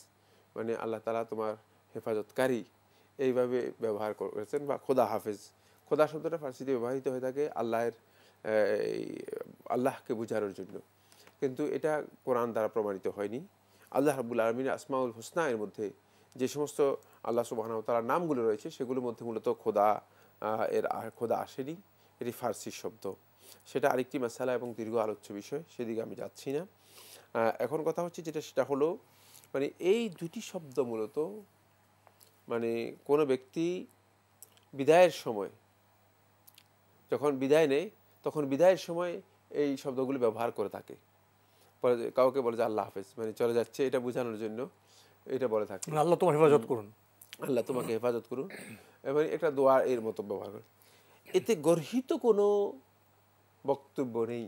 S3: মানে আল্লাহ তাআলা তোমার হেফাজতকারী এইভাবে ব্যবহার করেছেন। বা খোদা হাফেজ, খোদা শব্দটা ফার্সিতে ব্যবহৃত হয়ে থাকে আল্লাহকে বোঝানোর জন্য, কিন্তু এটা কোরআন দ্বারা প্রমাণিত হয়নি। আল্লাহ রাব্বুল আলামিনের আসমাউল হুসনা এর মধ্যে যে সমস্ত আল্লাহ সুবহানাহু ওয়া তাআলার নামগুলো রয়েছে সেগুলোর মধ্যে মূলত খোদা আসেনি, এটি ফার্সি শব্দ। সেটা আরেকটি মাসালা এবং দীর্ঘ আলোচ্য বিষয়, সেদিকে আমি যাচ্ছি না। এখন কথা হচ্ছে সেটা হলো মানে এই দুটি শব্দ মূলত মানে কোনো ব্যক্তি বিদায়ের সময় যখন বিদায় নেয় তখন বিদায়ের সময় এই শব্দগুলো ব্যবহার করে থাকে। পরে কাউকে বলে যে আল্লাহ হাফেজ, মানে চলে যাচ্ছে এটা বোঝানোর জন্য এটা বলে থাকে,
S2: আল্লাহ তোমার হেফাজত করুন,
S3: আল্লাহ তোমাকে হেফাজত করুন, এবং একটা দোয়া এর মতো ব্যবহার করে। এতে গর্হিত কোনো বক্তব্য নেই।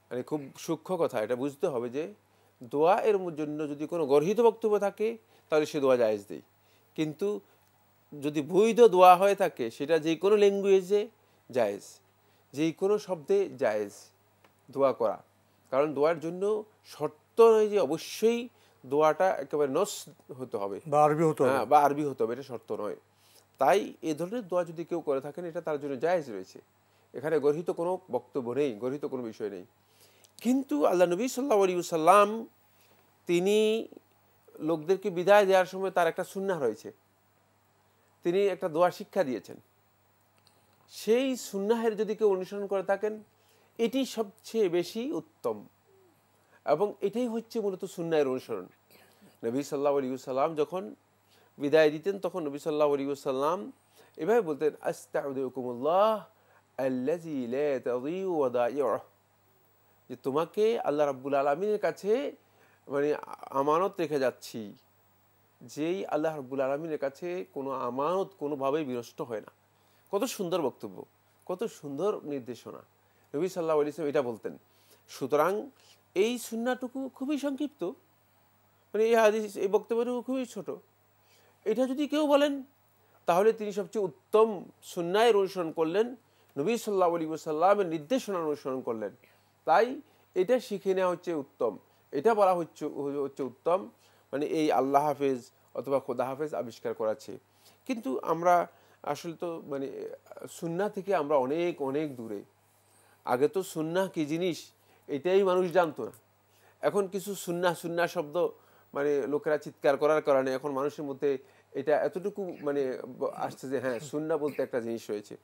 S3: মানে খুব সূক্ষ্ম কথা, এটা বুঝতে হবে যে দোয়া এর জন্য যদি কোনো গর্হিত বক্তব্য থাকে তাহলে সে দোয়া জায়েজ দেয়, কিন্তু যদি বৈধ দোয়া হয়ে থাকে সেটা যে কোনো ল্যাঙ্গুয়েজে জায়েজ, যে কোনো শব্দে জায়েজ দোয়া করা। কারণ দোয়ার জন্য শর্ত নয় যে অবশ্যই দোয়াটা একেবারে নস হতে হবে
S2: বা আরবি হতে হবে,
S3: বা আরবি হতে হবে, এটা শর্ত নয়। তাই এই ধরনের দোয়া যদি কেউ করে থাকেন এটা তার জন্য জায়েজ রয়েছে, এখানে গর্হিত কোনো বক্তব্য নেই, গর্হিত কোনো বিষয় নেই। কিন্তু আল্লাহ নবী সাল্লাল্লাহু আলাইহি ওয়াসাল্লাম তিনি লোকদেরকে বিদায় দেওয়ার সময় তার একটা সুন্নাহ রয়েছে, তিনি একটা দোয়া শিক্ষা দিয়েছেন। সেই সুন্নাহের যদি কেউ অনুসরণ করে থাকেন এটি সবচেয়ে বেশি উত্তম, এবং এটাই হচ্ছে মূলত সুন্নাহের অনুসরণ। নবী সাল্লাল্লাহু আলাইহি ওয়াসাল্লাম যখন বিদায় দিতেন তখন নবী সাল্লাল্লাহু আলাইহি ওয়াসাল্লাম এভাবে বলতেন, আস্তাউযুকুমুল্লাহ আল্লাযী লা তাযীউ ওয়াদাইউহু, যে তোমাকে আল্লাহ রাব্বুল আলামিনের কাছে মানে আমানত রেখে যাচ্ছি, যেই আল্লাহ রাব্বুল আলামিনের কাছে কোনো আমানত কোনোভাবেই বিনষ্ট হয় না। কত সুন্দর বক্তব্য, কত সুন্দর নির্দেশনা, নবী সাল্লাল্লাহু আলাইহি ওয়াসাল্লাম এটা বলতেন। সুতরাং এই সুন্নাহটুকু খুবই সংক্ষিপ্ত, মানে এই হাদিস এই বক্তব্যটুকু খুবই ছোট। এটা যদি কেউ বলেন তাহলে তিনি সবচেয়ে উত্তম সুন্নাহের অনুসরণ করলেন, নবী সাল্লাল্লাহু আলাইহি ওয়াসাল্লামের নির্দেশনার অনুসরণ করলেন। তাই এটা শিখে নেওয়া হচ্ছে উত্তম, এটা বলা হচ্ছে উত্তম, মানে এই আল্লাহ হাফেজ অথবা খোদা হাফেজ আবিষ্কার করাচ্ছে। কিন্তু আমরা আসলে তো মানে সুন্নাহ থেকে আমরা অনেক অনেক দূরে। আগে তো সুন্নাহ কি জিনিস এটাই মানুষ জানতো না, এখন কিছু সুন্নাহ শব্দ মানে লোকেরা চিৎকার করার কারণে এখন মানুষের মধ্যে এটা এতটুকু মানে আসছে যে হ্যাঁ সুন্নাহ বলতে একটা জিনিস রয়েছে।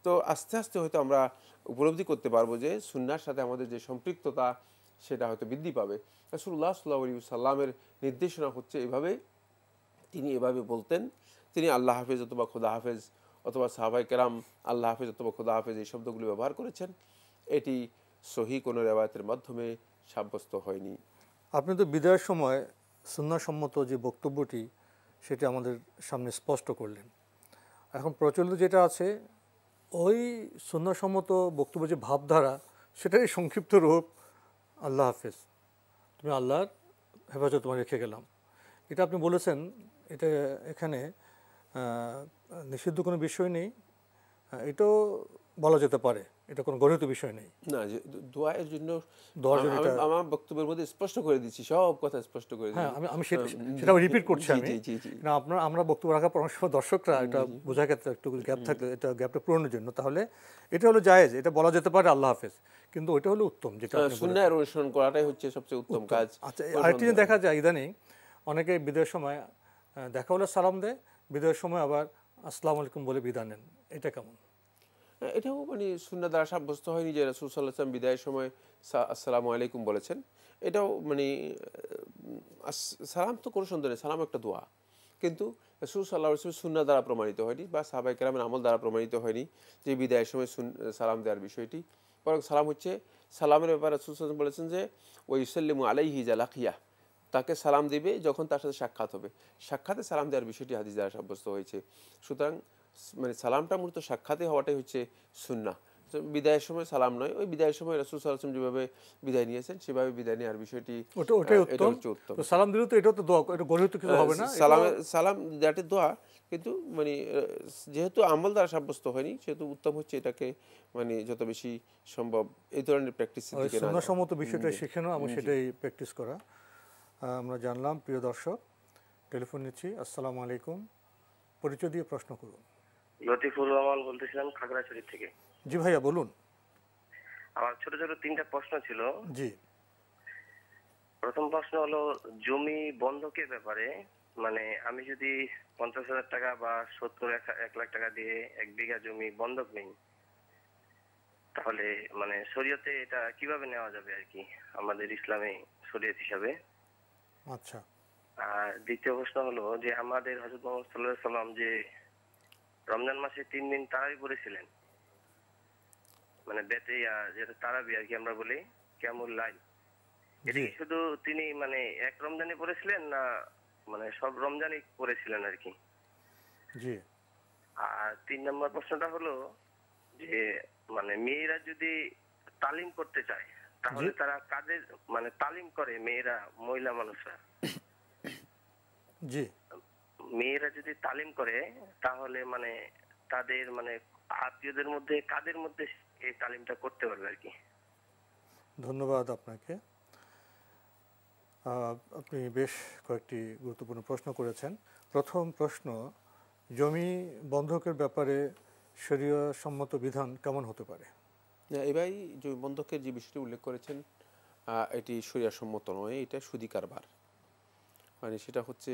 S3: তো আস্তে আস্তে হয়তো আমরা উপলব্ধি করতে পারবো যে সুন্নাহর সাথে আমাদের যে সম্পৃক্ততা সেটা হয়তো বৃদ্ধি পাবে। রাসূলুল্লাহ সাল্লাল্লাহু আলাইহি ওয়াসাল্লামের নির্দেশনা হচ্ছে এভাবে, তিনি এভাবে বলতেন। তিনি আল্লাহ হাফেজ অথবা খোদা হাফেজ অথবা সাহাবায়ে কেরাম আল্লাহ হাফেজ অথবা খোদা হাফেজ এই শব্দগুলো ব্যবহার করেছেন, এটি সহিহ কোনো রিওয়ায়াতের মাধ্যমে সাব্যস্ত হয়নি।
S2: আপনি তো বিদায়ের সময় সুন্নাহসম্মত যে বক্তব্যটি সেটি আমাদের সামনে স্পষ্ট করলেন। এখন প্রচলিত যেটা আছে ওই সুন্নাহসম্মত বক্তব্য যে ভাবধারা সেটাই সংক্ষিপ্ত রূপ আল্লাহ হাফেজ, তুমি আল্লাহর হেফাজত তোমার রেখে গেলাম। এটা আপনি বলেছেন, এটা এখানে নিষিদ্ধ কোনো বিষয় নেই, এটাও বলা যেতে পারে, এটা কোনো গর্হিত বিষয় নেই।
S3: না, যে দোয়ার জন্য আমার বক্তব্যের মধ্যে স্পষ্ট করে দিচ্ছি, সব কথা স্পষ্ট করে দিচ্ছি।
S2: হ্যাঁ, আমি সেটা রিপিট করছি আমি। না, আমরা বক্তব্য রাখার পর অনেক সময় দর্শকরা এটা বোঝার ক্ষেত্রে একটু গ্যাপ থাকলে এটা গ্যাপটা পূরণের জন্য, তাহলে এটা হলো জায়েজ, এটা বলা যেতে পারে আল্লাহ হাফেজ, কিন্তু ওইটা হলো উত্তম, যেটা
S3: সুন্নাহর অনুসরণ করাটাই হচ্ছে সবচেয়ে উত্তম কাজ।
S2: আচ্ছা, আরেকটি যে দেখা যায় ইদানিং অনেকে বিদায়ের সময় দেখা হলে সালাম দেয়, বিদায়ের সময় আবার আসসালামু আলাইকুম বলে বিদায় নেন, এটা কেমন?
S3: এটাও মানে সুন্নাহ দ্বারা সাব্যস্ত হয়নি যে রাসূল সাল্লাল্লাহু আলাইহি ওয়াসাল্লাম বিদায়ের সময় আসসালামু আলাইকুম বলেছেন। এটাও মানে সালাম তো কোনো সন্দেহ নেই, সালাম একটা দোয়া, কিন্তু রাসূল সাল্লাল্লাহু আলাইহি ওয়াসাল্লাম সুন্নাহ দ্বারা প্রমাণিত হয়নি বা সাহাবায়ে কেরামের আমল দ্বারা প্রমাণিত হয়নি যে বিদায়ের সময় সালাম দেওয়ার বিষয়টি। বরং সালাম হচ্ছে, সালামের ব্যাপারে রাসূল সাল্লাল্লাহু আলাইহি ওয়াসাল্লাম বলেছেন যে ওয়া ইউসাল্লিমু আলাইহি ইযা লাকিয়া, তাকে সালাম দিবে যখন তার সাথে সাক্ষাৎ হবে। সাক্ষাতে সালাম দেওয়ার বিষয়টি হাদিস দ্বারা সাব্যস্ত হয়েছে। সুতরাং মানে সালামটা মূলত সাক্ষাতে হওয়াটাই হচ্ছে সুন্নাহ, বিদায়ের সময় সালাম নয়। ওই বিদায়ের সময় রাসূল সাল্লাল্লাহু আলাইহি ওয়াসাল্লাম যেভাবে বিদায় নিয়েছেন সেভাবে বিদায় নেওয়ার বিষয়টি
S2: ওটাই উত্তম। সালাম দিলে তো এটাও তো দোয়া, এটা গর্হিত কিছু হবে না,
S3: সালাম দ্যাটে দোয়া, কিন্তু মানে যেহেতু আমল দ্বারা সাব্যস্ত হয়নি সেহেতু উত্তম হচ্ছে এটাকে মানে যত বেশি সম্ভব এই ধরনের প্র্যাকটিসের দিকে না,
S2: সুন্নাহসম্মত বিষয়টা শিখে নাও এবং সেটাই প্র্যাকটিস করা। আমরা জানলাম। প্রিয় দর্শক, টেলিফোন নিচ্ছি। আসসালামু আলাইকুম, পরিচয় দিয়ে প্রশ্ন করুন।
S12: লতিফুর রহমান বলতেছিলাম খাগড়াছড়ি থেকে।
S2: জি ভাইয়া বলুন।
S12: আমার ছোট ছোট তিনটা প্রশ্ন ছিল।
S2: জি।
S12: প্রথম প্রশ্ন হলো জমি বন্ধকের ব্যাপারে, মানে আমি যদি 50,000 টাকা বা 1 লাখ টাকা দিয়ে 1 বিঘা জমি বন্ধক নেই, তাহলে মানে শরীয়তে এটা কিভাবে নেওয়া যাবে আর কি, আমাদের ইসলামে শরীয়ত হিসাবে।
S2: আচ্ছা।
S12: আর দ্বিতীয় প্রশ্ন হলো যে আমাদের হযরত মুহাম্মদ সাল্লাল্লাহু আলাইহি সাল্লাম যে রমজান মাসে 3 দিন তারাবি পড়েছিলেন, মানে বেতে যেটা তারাবি আর কি আমরা বলি কিয়ামুল লাইল, এটা কি শুধু তিনি মানে এক রমজানে পড়েছিলেন না মানে সব রমজানই পড়েছিলেন আর কি?
S2: জি।
S12: আর 3 নম্বর প্রশ্নটা হলো যে মানে মেয়েরা যদি তালিম করতে চায় তাহলে তারা কাদের মানে তালিম করে মেয়েরা, মহিলা মানুষরা?
S2: জি।
S12: মেয়েরা যদি তালিম করে তাহলে মানে তাদের মানে আত্মীয়দের মধ্যে কাদের মধ্যে এই তালিমটা করতে পারবে আর কি?
S2: ধন্যবাদ আপনাকে। আপনি বেশ কয়েকটি গুরুত্বপূর্ণ প্রশ্ন করেছেন। প্রথম প্রশ্ন, জমি বন্ধকের ব্যাপারে শরীয়ত সম্মত বিধান কেমন হতে পারে?
S3: এবার জমি বন্ধকের যে বিষয়টি উল্লেখ করেছেন এটি শরীয়ত সম্মত নয়, এটা সুদি কারবার। মানে সেটা হচ্ছে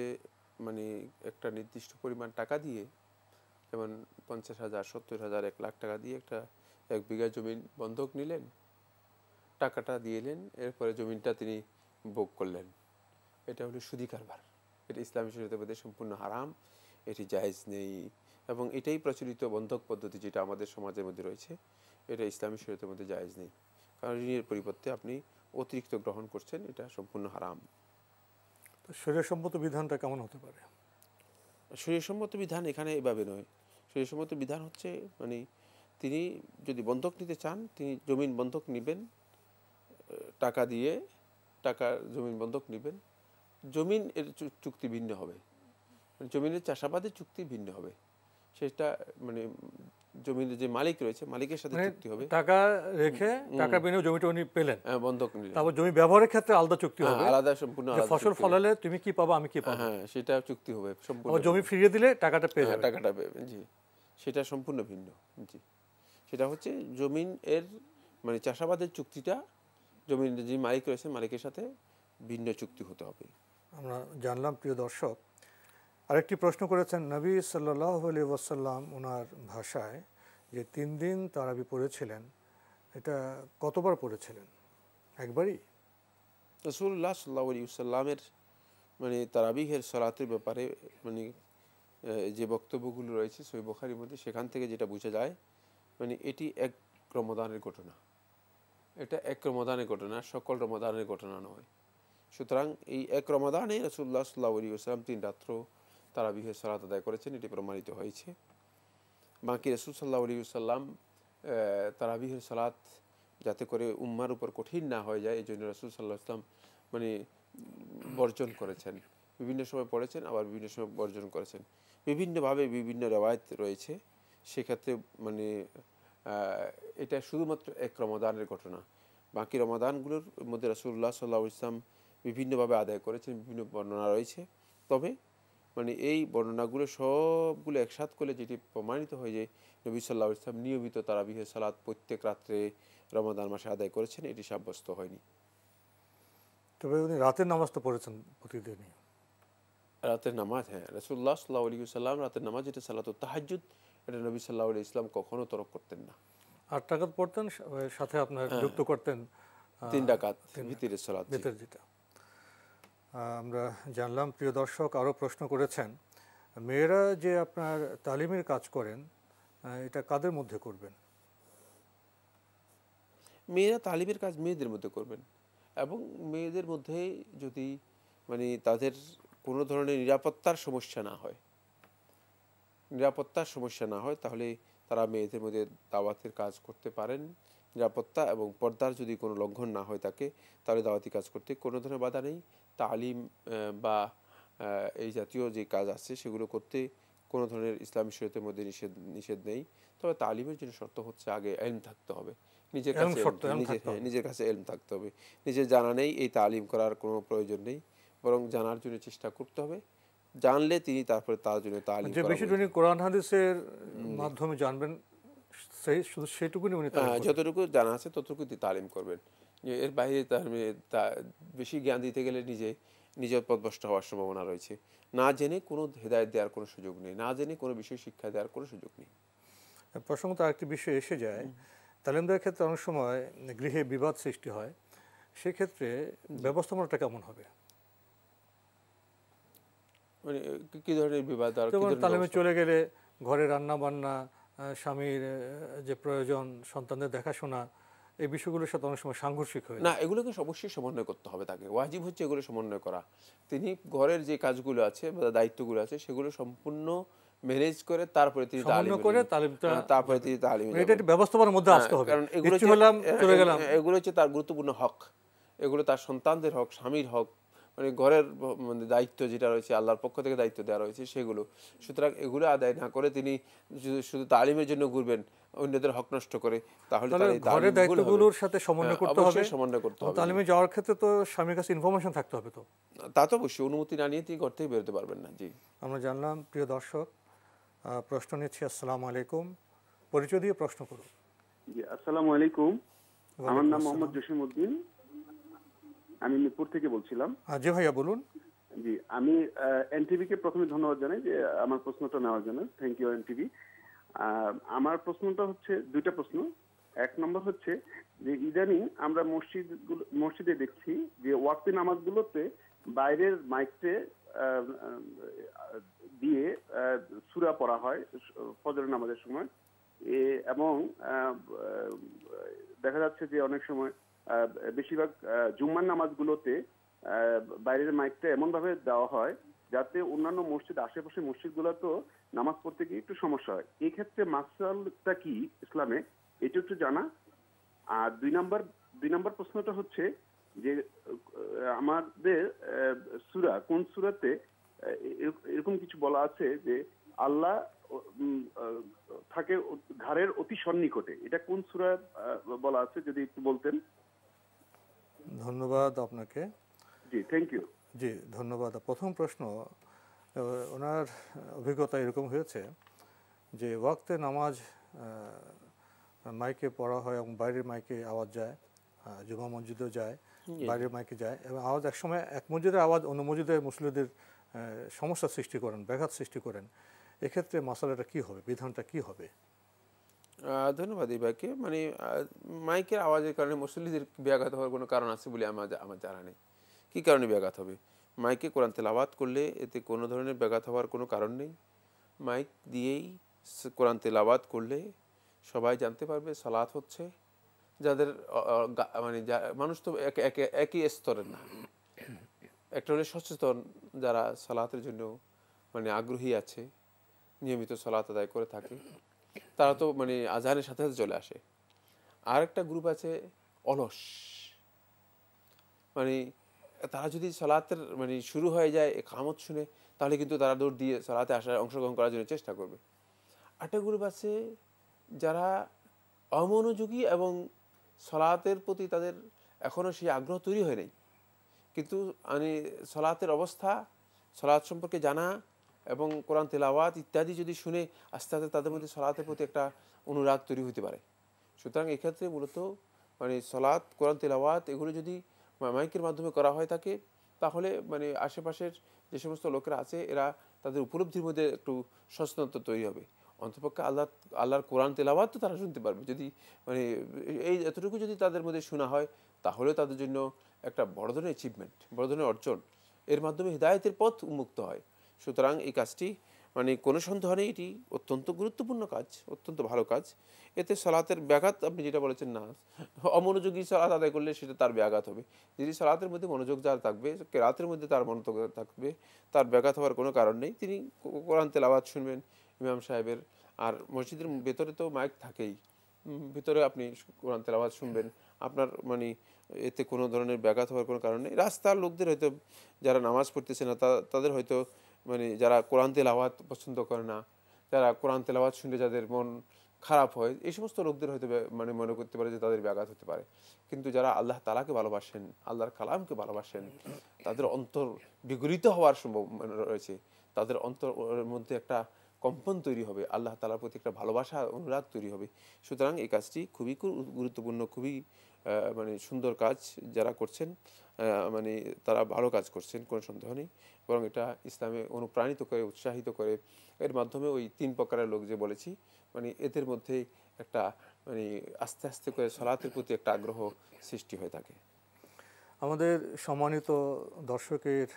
S3: মানে একটা নির্দিষ্ট পরিমাণ টাকা দিয়ে, যেমন 50,000, 70,000, 1 লাখ টাকা দিয়ে একটা 1 বিঘা জমি বন্ধক নিলেন, টাকাটা দিয়ে এলেন, এরপরে জমিটা তিনি ভোগ করলেন। এটা হলো সুদি কারবার। এটা ইসলামী শরীয়তের মধ্যে সম্পূর্ণ হারাম, এটি জায়েজ নেই। এবং এটাই প্রচলিত বন্ধক পদ্ধতি যেটা আমাদের সমাজের মধ্যে রয়েছে, এটা ইসলামী শরীয়তের মধ্যে জায়েজ নেই। কারণ ঋণের পরিবর্তে আপনি অতিরিক্ত গ্রহণ করছেন, এটা সম্পূর্ণ হারাম।
S2: তো শরীয়তসম্মত বিধানটা কেমন হতে পারে?
S3: শরীয়তসম্মত বিধান এখানে এভাবে নয়। শরীয়তসম্মত বিধান হচ্ছে মানে তিনি যদি বন্ধক নিতে চান, তিনি জমিন বন্ধক নেবেন, টাকা দিয়ে জমিন বন্ধক নেবেন। জমিন এর চুক্তি ভিন্ন হবে, জমিনের চাষাবাদের চুক্তি ভিন্ন হবে। সেটা মানে জমির যে মালিক রয়েছে, মালিকের সাথে চুক্তি হবে।
S2: টাকা রেখে টাকা বিনিয়োগ জমিটা উনি পেলেন,
S3: বন্ধক নিলেন।
S2: তারপর জমি ব্যবহারের ক্ষেত্রে আলাদা চুক্তি হবে,
S3: আলাদা, সম্পূর্ণ আলাদা।
S2: ফসল ফলালে তুমি কি পাবা, আমি কি পাবো,
S3: হ্যাঁ, সেটা চুক্তি হবে সম্পূর্ণ।
S2: জমি ফিরিয়ে দিলে টাকাটা পেয়ে যাবে,
S3: টাকাটা পেয়ে, জি, সেটা সম্পূর্ণ ভিন্ন। জি, সেটা হচ্ছে জমিন এর মানে চাষাবাদের চুক্তিটা জমির যে মালিক রয়েছে, মালিকের সাথে ভিন্ন চুক্তি হতে হবে।
S2: আমরা জানলাম। প্রিয় দর্শক, আরেকটি প্রশ্ন করেছেন, নবী সাল্লাল্লাহু আলাইহি ওয়াসাল্লাম ওনার ভাষায় যে 3 দিন তারাবি পড়েছিলেন, এটা কতবার পড়েছিলেন? একবারই?
S3: রাসূলুল্লাহ সাল্লাল্লাহু আলাইহি ওয়াসাল্লামের মানে তারাবিহের সালাতের ব্যাপারে মানে যে বক্তব্যগুলো রয়েছে সহিহ বুখারীর মধ্যে, সেখান থেকে যেটা বোঝা যায় মানে এটি এক রমাদানের ঘটনা। এটা এক রমাদানের ঘটনা, সকল রমাদানের ঘটনা নয়। সুতরাং এই এক রমাদানে রাসূলুল্লাহ সাল্লাল্লাহু আলাইহি ওয়াসাল্লাম 3 রাত্র তারাবিহের সালাত আদায় করেছেন, এটি প্রমাণিত হয়েছে। বাকি রাসূল সাল্লাল্লাহু আলাইহি ওয়াসাল্লাম তারাবিহের সালাত যাতে করে উম্মার উপর কঠিন না হয়ে যায়, এই জন্য রাসূল সাল্লাল্লাহু আলাইহি ওয়াসাল্লাম মানে বর্জন করেছেন। বিভিন্ন সময় পড়েছেন, আবার বিভিন্ন সময় বর্জন করেছেন। বিভিন্নভাবে বিভিন্ন রেওয়ায়েত রয়েছে। সেক্ষেত্রে মানে এটা শুধুমাত্র এক রমাদানের ঘটনা। বাকি রমাদানগুলোর মধ্যে রাসূলুল্লাহ সাল্লাল্লাহু আলাইহি ওয়াসাল্লাম বিভিন্নভাবে আদায় করেছেন, বিভিন্ন বর্ণনা রয়েছে। তবে মানে এই বর্ণনাগুলো সবগুলো একসাথ করলে যেটি প্রমাণিত হয় যে নবী সাল্লাল্লাহু আলাইহি ওয়াসাল্লাম নিয়মিত তারাবিহের সালাত প্রত্যেক রাত্রে রমাদান মাসে আদায় করেছেন, এটি সাব্যস্ত হয়নি।
S2: তবে উনি রাতের নামাজ তো পড়েছেন প্রতিদিনই।
S3: রাতের নামাজ, হ্যাঁ, রাসূলুল্লাহ সাল্লাল্লাহু আলাইহি ওয়াসাল্লাম রাতের নামাজ যেটা সালাতুত তাহাজ্জুদ, এটা নবী সাল্লাল্লাহু আলাইহি ওয়াসাল্লাম কখনো তরক করতেন না।
S2: 8 রাকাত পড়তেন, সাথে আপনার যুক্ত করতেন
S3: 3 রাকাত ভিতরের সালাত,
S2: ভিতর যেটা আমরা জানলাম। প্রিয় দর্শক, আরও প্রশ্ন করেছেন, মেয়েরা যে আপনার তালিমের কাজ করেন, এটা কাদের মধ্যে করবেন?
S3: মেয়েরা তালিমের কাজ মেয়েদের মধ্যে করবেন, এবং মেয়েদের মধ্যে যদি মানে তাদের কোনো ধরনের নিরাপত্তার সমস্যা না হয়, তাহলে তারা মেয়েদের মধ্যে দাওয়াতের কাজ করতে পারেন। নিরাপত্তা এবং পর্দার যদি কোনো লঙ্ঘন না হয় থাকে, তাহলে দাওয়াতি কাজ করতে কোনো ধরনের বাধা নেই। তালিম বা এই জাতীয় যে কাজ আছে সেগুলো করতে কোনো ধরনের ইসলামী শরীয়তের মধ্যে নিষেধ নেই। তবে তালিমের জন্য শর্ত হচ্ছে আগে ইলম থাকতে হবে, নিজের কাছে ইলম থাকতে হবে। নিজের জানা নেই, এই তালিম করার কোনো প্রয়োজন নেই, বরং জানার জন্য চেষ্টা করতে হবে। জানলে তিনি তারপরে তার জন্য তালিম
S2: যে বেশি তিনি কোরআন হাদিসের মাধ্যমে জানবেন, সেই শুধু সেটুকুনি উনি
S3: যতটুকু জানা আছে ততটুকু তালিম করবেন। এর বাইরে তার বেশি জ্ঞান দিতে গেলে নিজের পথভ্রষ্ট হওয়ার সম্ভাবনা রয়েছে। না জেনে কোনো হেদায়েত দেওয়ার কোনো সুযোগ নেই, না জেনে কোনো বিষয় শিক্ষা দেওয়ার কোনো সুযোগ নেই।
S2: প্রসঙ্গত আরেকটি বিষয় এসে যায়, তালিম দেওয়ার ক্ষেত্রে অনেক সময় গৃহে বিবাদ সৃষ্টি হয়, সেক্ষেত্রে ব্যবস্থাপনাটা কেমন হবে?
S3: মানে কি ধরনের বিবাদ আর কি
S2: যেমন
S3: ধরনের
S2: তালিমে
S3: ব্যবস্থা?
S2: চলে গেলে ঘরে রান্না বান্না, স্বামীর যে প্রয়োজন, সন্তানদের দেখাশোনা, এই বিষয়গুলোর সাথে অনেক সময় সাংঘর্ষিক হয়ে
S3: না,
S2: যায়।
S3: এগুলোকে অবশ্যই সমন্বয় করতে হবে তাকে। ওয়াজিব হচ্ছে এগুলো সমন্বয় করা। তিনি ঘরের যে কাজগুলো আছে বা দায়িত্বগুলো আছে সেগুলো সম্পূর্ণ ম্যানেজ করে তারপরে তিনি
S2: সমন্বয় করে তালিমটা
S3: তারপরে
S2: যাবে।
S3: তিনি তালিমে
S2: মানে এটা একটা ব্যবস্থাপনার মধ্যে আসতে হবে।
S3: কারণ এগুলো
S2: ইচ্ছে হলাম চলে গেলাম।
S3: এগুলো হচ্ছে তার গুরুত্বপূর্ণ হক। এগুলো তার সন্তানদের হক, স্বামীর হক, মানে ঘরের মানে দায়িত্ব যেটা রয়েছে আল্লাহর পক্ষ থেকে দায়িত্ব দেওয়া রয়েছে সেগুলো। সুতরাং এগুলো আদায় না করে তিনি শুধু তালিমের জন্য ঘুরবেন অন্যদের হক নষ্ট করে, তাহলে তার এই
S2: ঘরের দায়িত্বগুলোর সাথে সমন্বয় করতে হবে।
S3: সমন্বয় করতে হবে।
S2: তালিমে যাওয়ার ক্ষেত্রে তো স্বামীর কাছে ইনফরমেশন থাকতে হবে। তো
S3: তা তো অবশ্যই, অনুমতি না নিয়ে তিনি ঘর থেকে বেরোতে পারবেন না। জি,
S2: আমরা জানলাম। প্রিয় দর্শক, প্রশ্ন নিচ্ছি। আসসালামু আলাইকুম, পরিচয় দিয়ে প্রশ্ন করুন।
S13: জি, আসসালামু আলাইকুম। আমার নাম মোহাম্মদ জসিম উদ্দিন, আমি মিরপুর থেকে বলছিলাম।
S2: জি ভাইয়া বলুন।
S13: জি, আমি এনটিভি কে প্রথমে ধন্যবাদ জানাই যে আমার প্রশ্নটা নেওয়ার জন্য। Thank you NTV. আমার প্রশ্নটা হচ্ছে দুইটা প্রশ্ন। এক নম্বর হচ্ছে যে ইদানিং আমরা মসজিদে দেখছি যে ওয়াক্তি নামাজগুলোতে বাইরের মাইকে দিয়ে সূরা পড়া হয় ফজরের নামাজের সময়, এবং দেখা যাচ্ছে যে অনেক সময় বেশিরভাগ জুম্মার নামাজগুলোতে বাইরের মাইকটা এমন ভাবে দেওয়া হয় যাতে অন্যান্য মসজিদ, আশেপাশে মসজিদগুলোতেও নামাজ পড়তে গিয়ে একটু সমস্যা হয়। এই ক্ষেত্রে মাসআলাটা কি ইসলামে, এটা একটু জানা। আর দুই নাম্বার প্রশ্নটা হচ্ছে যে আমাদের সূরা, কোন সূরাতে এরকম কিছু বলা আছে যে আল্লাহ থাকে ঘরের অতি সন্নিকটে, এটা কোন সূরা বলা আছে যদি একটু বলতেন।
S2: ধন্যবাদ আপনাকে।
S13: জি, থ্যাংক ইউ।
S2: জি, ধন্যবাদ। প্রথম প্রশ্ন, ওনার অভিজ্ঞতা এরকম হয়েছে যে ওয়াক্তে নামাজ মাইকে পড়া হয় এবং বাইরের মাইকে আওয়াজ যায়, জুমা মসজিদেও যায়, বাইরের মাইকে যায়, এবং আওয়াজ একসময় এক মসজিদের আওয়াজ অন্য মসজিদের মুসল্লিদের সমস্যা সৃষ্টি করেন, ব্যাঘাত সৃষ্টি করেন। এক্ষেত্রে মাসালাটা কি হবে, বিধানটা কি হবে?
S3: ধন্যবাদ এই ভাইকে। মানে মাইকের আওয়াজের কারণে মুসল্লিদের ব্যাঘাত হওয়ার কোনো কারণ আছে বলে আমার জানা নেই। কী কারণে ব্যাঘাত হবে? মাইকে কোরআন তেলাওয়াত করলে এতে কোনো ধরনের ব্যাঘাত হওয়ার কোনো কারণ নেই। মাইক দিয়েই কোরআন তেলাওয়াত করলে সবাই জানতে পারবে সালাত হচ্ছে। যাদের মানে মানুষ তো একই স্তরের না, একটা হলে সচেতন যারা সালাতের জন্য মানে আগ্রহী আছে, নিয়মিত সালাত আদায় করে থাকে, তারা তো মানে আজানের সাথে সাথে চলে আসে। আর একটা গ্রুপ আছে অলস, মানে তারা যদি সালাতের মানে শুরু হয়ে যায় ইকামত শুনে, তাহলে কিন্তু তারা দৌড় দিয়ে সালাতে আসার অংশগ্রহণ করার জন্য চেষ্টা করবে। আরেকটা গ্রুপ আছে যারা অমনোযোগী এবং সালাতের প্রতি তাদের এখনও সেই আগ্রহ তৈরি হয় নাই, কিন্তু মানে সালাতের অবস্থা, সালাত সম্পর্কে জানা এবং কোরআন তেলাওয়াত ইত্যাদি যদি শুনে আস্তে আস্তে তাদের মধ্যে সালাতের প্রতি একটা অনুরাগ তৈরি হতে পারে। সুতরাং এক্ষেত্রে মূলত মানে সালাত, কোরআন তেলাওয়াত এগুলো যদি মাইকের মাধ্যমে করা হয় থাকে, তাহলে মানে আশেপাশের যে সমস্ত লোকেরা আছে এরা তাদের উপলব্ধির মধ্যে একটু সচেতনতা তৈরি হবে। অন্তপক্ষে আল্লাহর কোরআন তেলাওয়াত তো তারা শুনতে পারবে। যদি মানে এই এতটুকু যদি তাদের মধ্যে শোনা হয়, তাহলেও তাদের জন্য একটা বড় ধরনের অ্যাচিভমেন্ট, বড় ধরনের অর্জন। এর মাধ্যমে হিদায়াতের পথ উন্মুক্ত হয়। সুতরাং এই কাজটি মানে কোনো সন্দেহ নেই, এটি অত্যন্ত গুরুত্বপূর্ণ কাজ, অত্যন্ত ভালো কাজ। এতে সালাতের ব্যাঘাত, আপনি যেটা বলেছেন না, অমনোযোগী সালাত আদায় করলে সেটা তার ব্যাঘাত হবে। যদি সালাতের মধ্যে মনোযোগ যার থাকবে, রাতের মধ্যে তার মনোযোগ থাকবে, তার ব্যাঘাত হওয়ার কোনো কারণ নেই। তিনি কোরআন তেলাওয়াত শুনবেন ইমাম সাহেবের। আর মসজিদের ভেতরে তো মাইক থাকেই, ভিতরে আপনি কোরআন তেলাওয়াত শুনবেন, আপনার মানে এতে কোনো ধরনের ব্যাঘাত হওয়ার কোনো কারণ নেই। রাস্তার লোকদের হয়তো যারা নামাজ পড়তেছে না তাদের হয়তো মানে যারা কোরআন তেলাওয়াত পছন্দ করে না, যারা কোরআন তেলাওয়াত শুনলে যাদের মন খারাপ হয়, এই সমস্ত লোকদের হয়তো মানে মনে করতে পারে যে তাদের ব্যাঘাত হতে পারে। কিন্তু যারা আল্লাহ তাআলাকে ভালোবাসেন, আল্লাহর কালামকে ভালোবাসেন, তাদের অন্তর বিগলিত হওয়ার সম্ভাবনা রয়েছে, তাদের অন্তরের মধ্যে একটা কম্পন তৈরি হবে, আল্লাহ তাআলার প্রতি একটা ভালোবাসা, অনুরাগ তৈরি হবে। সুতরাং এই কাজটি খুবই গুরুত্বপূর্ণ, খুবই মানে সুন্দর কাজ যারা করছেন, মানে তারা ভালো কাজ করছেন, কোনো সন্দেহ নেই। বরং এটা ইসলামে অনুপ্রাণিত করে, উৎসাহিত করে। এর মাধ্যমে ওই 3 প্রকারের লোক যে বলেছি, মানে এদের মধ্যে একটা মানে আস্তে আস্তে করে সালাতের প্রতি একটা আগ্রহ সৃষ্টি হয়ে থাকে।
S2: আমাদের সম্মানিত দর্শকের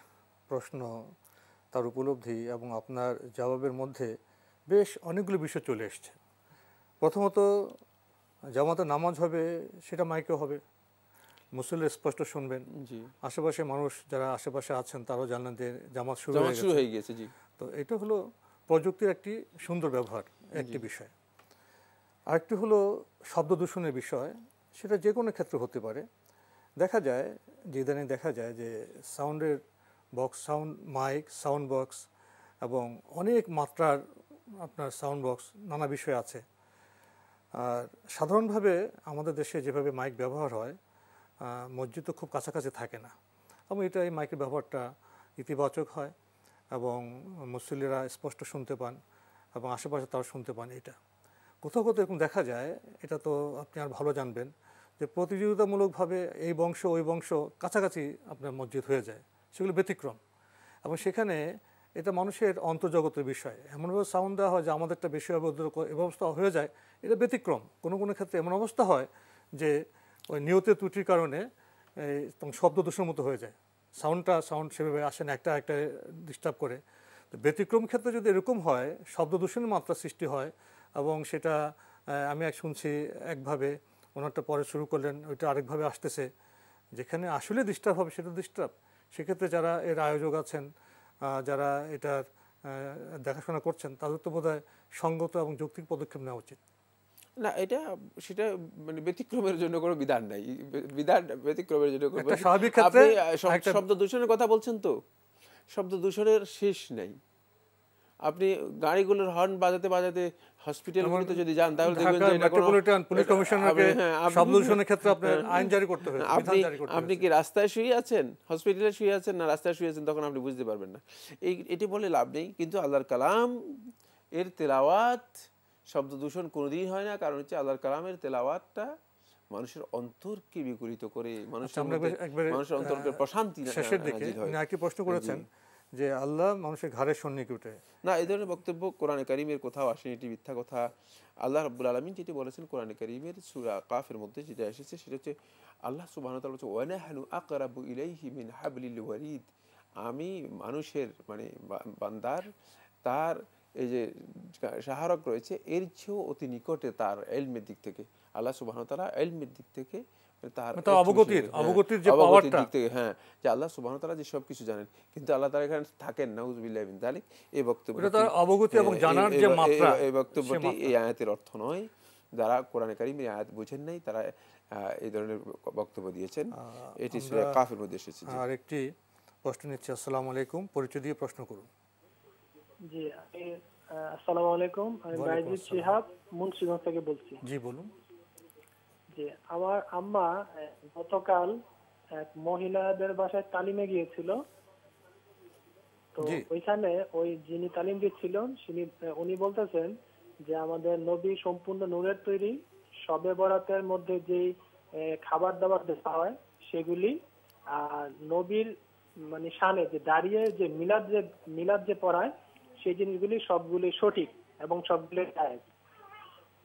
S2: প্রশ্ন তার উপলব্ধি এবং আপনার জবাবের মধ্যে বেশ অনেকগুলো বিষয় চলে এসছে। প্রথমত, জামাতে নামাজ হবে সেটা মাইকে হবে, মুসল্লি স্পষ্ট শুনবেন, আশেপাশে মানুষ যারা আশেপাশে আছেন তারাও জানলেন যে জামাত শুরু হয়ে গেছে। তো এটা হলো প্রযুক্তির একটি সুন্দর ব্যবহার, একটি বিষয়। আরেকটি হলো শব্দ দূষণের বিষয়, সেটা যে কোনো ক্ষেত্রে হতে পারে। দেখা যায় যে ইদানিং দেখা যায় যে সাউন্ডের box, sound mic, sound box এবং অনেক মাত্রার আপনার সাউন্ড বক্স, নানা বিষয় আছে। আর সাধারণভাবে আমাদের দেশে যেভাবে মাইক ব্যবহার হয়, মসজিদ তো খুব কাছাকাছি থাকে না, এবং এটা এই মাইকের ব্যবহারটা ইতিবাচক হয় এবং মুসল্লিরা স্পষ্ট শুনতে পান এবং আশেপাশে তারা শুনতে পান। এটা কোথাও কোথাও এরকম দেখা যায়, এটা তো আপনি আর ভালো জানবেন, যে প্রতিযোগিতামূলকভাবে এই বংশ ওই বংশ কাছাকাছি আপনার মসজিদ হয়ে যায়, সেগুলো ব্যতিক্রম। এবং সেখানে এটা মানুষের অন্তর্জগতের বিষয়, এমনভাবে সাউন্ড দেওয়া হয় যে আমাদেরটা বেশি হবে, ওদের এ অবস্থা হয়ে যায়, এটা ব্যতিক্রম। কোনো কোনো ক্ষেত্রে এমন অবস্থা হয় যে ওই নিয়তের ত্রুটির কারণে শব্দ দূষণের মতো হয়ে যায়, সাউন্ড সেভাবে আসে না, একটা ডিস্টার্ব করে। তো ব্যতিক্রম ক্ষেত্রে যদি এরকম হয়, শব্দ দূষণের মাত্রা সৃষ্টি হয়, এবং সেটা আমি শুনছি একভাবে, ওনারটা পরে শুরু করলেন, ওইটা আরেকভাবে আসতেছে, যেখানে আসলে ডিস্টার্ব হবে সেটা ডিস্টার্ব। সেক্ষেত্রে যারা এর আয়োজক আছেন, যারা এটার দেখাশোনা করছেন, তাদের তো বোধহয় সঙ্গত এবং যৌক্তিক পদক্ষেপ নেওয়া উচিত।
S3: না, এটা সেটা মানে ব্যতিক্রমের জন্য কোনো বিধান নাই, বিধান ব্যতিক্রমের জন্য
S2: স্বাভাবিক ক্ষেত্রে।
S3: আপনি শব্দ দূষণের কথা বলছেন, তো শব্দ দূষণের শেষ নেই। আপনি গাড়িগুলোর হর্ন বাজাতে বাজাতে হসপিটালগুলোতে যদি যান, তাহলে দেখবেন যে এটা কোনো
S2: পুলিশ কমিশনারকে শব্দ দূষণের ক্ষেত্রে আপনার আইন জারি করতে হবে।
S3: আপনি কি রাস্তায় শুয়ে আছেন, হসপিটালে শুয়ে আছেন, না রাস্তায় শুয়ে আছেন, তখন আপনি বুঝতে পারবেন না। এটি বলে লাভ নেই। কিন্তু আল্লাহর কালাম এর তেলাওয়াত শব্দ দূষণ কোনোদিন হয় না, কারণ হচ্ছে আল্লাহর কালামের তেলাওয়াতটা মানুষের অন্তরকে বিগলিত করে, মানুষের অন্তরকে প্রশান্তি
S2: শেষের দিকে একটি প্রশ্ন করেছেন যে আল্লাহ মানুষের ঘাড়ের সন্নিকে উঠে।
S3: না, এই ধরনের বক্তব্য কোরআনে কারিমের কোথাও আসেনি, এটি মিথ্যা কথা। আল্লাহ রাব্বুল আলামিন যেটি বলেছেন কোরআনে কারিমের সূরা কাফের মধ্যে যেটা এসেছে, সেটা হচ্ছে আল্লাহ সুবহানাহু ওয়া তাআলা বলেছেন ওয়া নাহনু আকরাবু ইলাইহি মিন হাবলিল ওয়ারিদ। আমি মানুষের মানে বান্দার তার এই যে সাহারক রয়েছে এর চেয়েও অতি নিকটে তার ইলমের দিক থেকে। আল্লাহ সুবহানাহু ওয়া তাআলা ইলমের দিক থেকে তার
S2: অবগতির যে পাওয়ারটা,
S3: হ্যাঁ, যে আল্লাহ সুবহানাহু ওয়া তাআলা যে সব কিছু জানেন, কিন্তু আল্লাহ তাআলা এখানে থাকেন নাউযুবিল্লাহি মিন যালিক। এই বক্তব্যটি
S2: অবগতি এবং জানার যে মাত্রা,
S3: এই বক্তব্যটি এই আয়াতের অর্থ নয়। যারা কোরআনে কারিমের আয়াত বুঝেন নাই তারা এই ধরনের বক্তব্য দিয়েছেন। এটি সূরা কাফের মধ্যে এসেছে।
S2: আর একটি প্রশ্ন নিচ্ছি। আসসালামু আলাইকুম, পরিচয় দিয়ে প্রশ্ন করুন।
S14: জি, আসসালামু আলাইকুম, আমি বাইজিদ শিহাব মুন্সিগঞ্জ থেকে বলছি।
S2: জি বলুন।
S14: জি, আমার আম্মা গতকাল এক মহিলাদের বাসায় তালিমে গিয়েছিল। তো ওইখানে ওই যিনি তালিম দিচ্ছিলেন উনি বলতেছেন যে আমাদের নবী সম্পূর্ণ নূরের তৈরি, শবে বরাতের মধ্যে যেই খাবার দাবার দেওয়া হয় সেগুলি, আর নবীর মানে শানে যে দাঁড়িয়ে যে মিলাদ যে পড়ায় সেই জিনিসগুলি সবগুলি সঠিক এবং সবগুলি জায়েজ।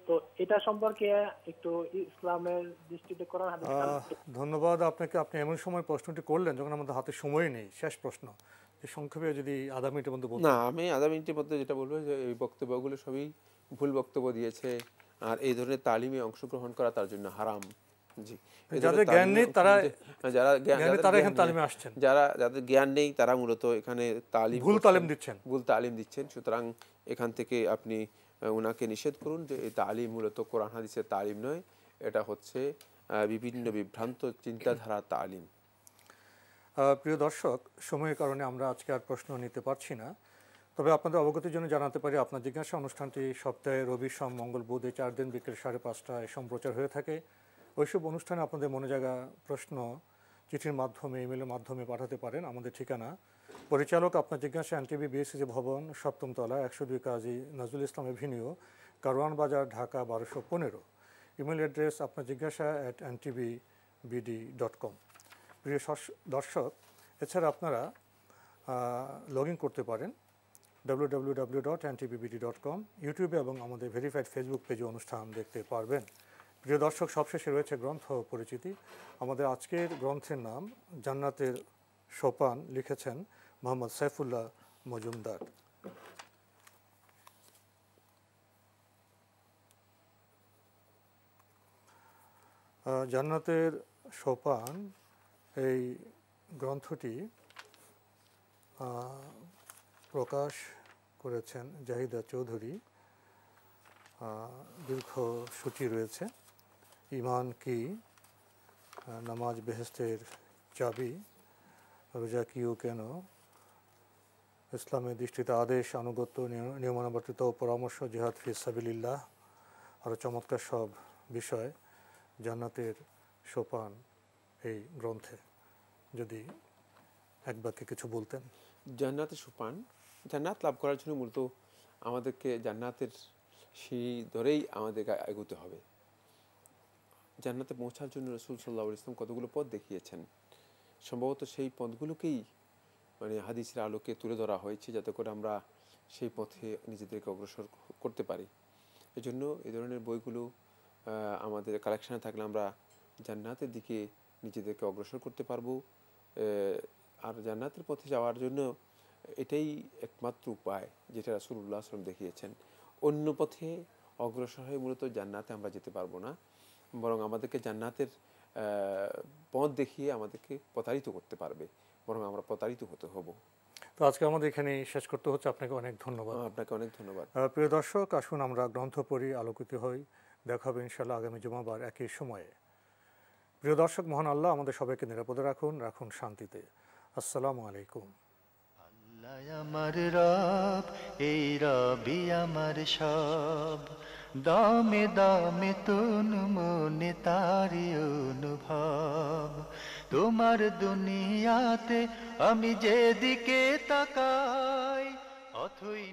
S14: তো এটা সম্পর্কে একটু ইসলামের দৃষ্টিতে কোরআন হাদিস।
S2: ধন্যবাদ আপনাকে। আপনি এমন সময় প্রশ্নটি করলেন যখন আমাদের হাতে সময় নেই। শেষ প্রশ্ন, যে সংক্ষেপে যদি আধা মিনিটের মধ্যে বলতে।
S3: না, আমি আধা মিনিটের মধ্যে যেটা বলবো যে এই বক্তব্যগুলো সবই ভুল বক্তব্য দিয়েছে, আর এই ধরনের তালিমে অংশগ্রহণ করা তার জন্য হারাম। জি,
S2: যাদের জ্ঞান নেই তারা,
S3: যাদের জ্ঞান নেই তারা মূলত এখানে ভুল তালিম দিচ্ছেন। সুতরাং এখান থেকে আপনি ওনাকে নিষেধ করুন যে এই তালিম মূলত কোরআন হাদিসের তালিম নয়, এটা হচ্ছে বিভিন্ন বিভ্রান্ত চিন্তাধারা তালিম।
S2: প্রিয় দর্শক, সময়ের কারণে আমরা আজকে আর প্রশ্ন নিতে পারছি না, তবে আপনাদের অবগতির জন্য জানাতে পারি আপনার জিজ্ঞাসা অনুষ্ঠানটি সপ্তাহে রবি, সোম, মঙ্গল, বুধ এই 4 দিন বিকেল 5:30টায় সম্প্রচার হয়ে থাকে। ওইসব অনুষ্ঠানে আপনাদের মনে জাগা প্রশ্ন চিঠির মাধ্যমে, ইমেলের মাধ্যমে পাঠাতে পারেন। আমাদের ঠিকানা পরিচালক আপনার জিজ্ঞাসা, এনটিভি বিএসসি ভবন, 7ম তলা, 102 কাজী নজরুল ইসলাম এভিনিউ, কারওয়ান বাজার, ঢাকা 1215। ইমেল অ্যাড্রেস আপনার জিজ্ঞাসা @ntbbd.com। প্রিয় দর্শক, এছাড়া আপনারা লগ ইন করতে পারেন www.ntbbd.com। ইউটিউবে এবং আমাদের ভেরিফাইড ফেসবুক পেজে অনুষ্ঠান দেখতে পারবেন। প্রিয় দর্শক, সবশেষে রয়েছে গ্রন্থ পরিচিতি। আমাদের আজকের গ্রন্থের নাম জান্নাতের সোপান, লিখেছেন মোহাম্মদ সাইফুল্লাহ মজুমদার। জান্নাতের সোপান এই গ্রন্থটি প্রকাশ করেছেন জাহিদা চৌধুরী। দীর্ঘ সূচি রয়েছে। ঈমান কি, নামাজ বেহেশতের চাবি, রোজা কি ও কেন, ইসলামের দৃষ্টিতে আদেশ, আনুগত্য, নিয়মানুবর্তিত পরামর্শ, জিহাদ ফি সাবিলিল্লাহ, আরও চমৎকার সব বিষয় জান্নাতের সোপান এই গ্রন্থে। যদি এক বাক্যে কিছু বলতেন।
S3: জান্নাতের সোপান, জান্নাত লাভ করার জন্য মূলত আমাদেরকে জান্নাতের সিঁড়ি ধরেই আমাদেরকে এগোতে হবে। জান্নাতে পৌঁছার জন্য রাসূল সাল্লাল্লাহু আলাইহি ওয়াসাল্লাম কতগুলো পথ দেখিয়েছেন। সম্ভবত সেই পথগুলোকেই মানে হাদিসের আলোকে তুলে ধরা হয়েছে, যাতে করে আমরা সেই পথে নিজেদেরকে অগ্রসর করতে পারি। এজন্য এই ধরনের বইগুলো আমাদের কালেকশানে থাকলে আমরা জান্নাতের দিকে নিজেদেরকে অগ্রসর করতে পারবো। আর জান্নাতের পথে যাওয়ার জন্য এটাই একমাত্র উপায় যেটা রাসূলুল্লাহ সাল্লাল্লাহু আলাইহি ওয়াসাল্লাম দেখিয়েছেন। অন্য পথে অগ্রসর হয়ে মূলত জান্নাতে আমরা যেতে পারবো না, বরং আমাদেরকে জান্নাতের পথ দেখিয়ে আমাদেরকে প্রতারিত করতে পারবে, বরং আমরা প্রতারিত হতে হব।
S2: তো আজকে আমাদের এখানে শেষ করতে হচ্ছে। আপনাকে অনেক ধন্যবাদ।
S3: আপনাকে অনেক ধন্যবাদ।
S2: প্রিয় দর্শক, আসুন আমরা গ্রন্থ পড়ি, আলোকিত হই। দেখা হবে ইনশাআল্লাহ আগামী জুমাবার একই সময়ে। প্রিয় দর্শক, মহান আল্লাহ আমাদের সবাইকে নিরাপদে রাখুন, রাখুন শান্তিতে। আসসালামু আলাইকুম।
S1: আল্লাহ আমার রব, এই রবি আমার সব, দামে দামে তুন মনে তারি অনুভব। তোমার দুনিয়াতে আমি যেদিকে তাকাই অথই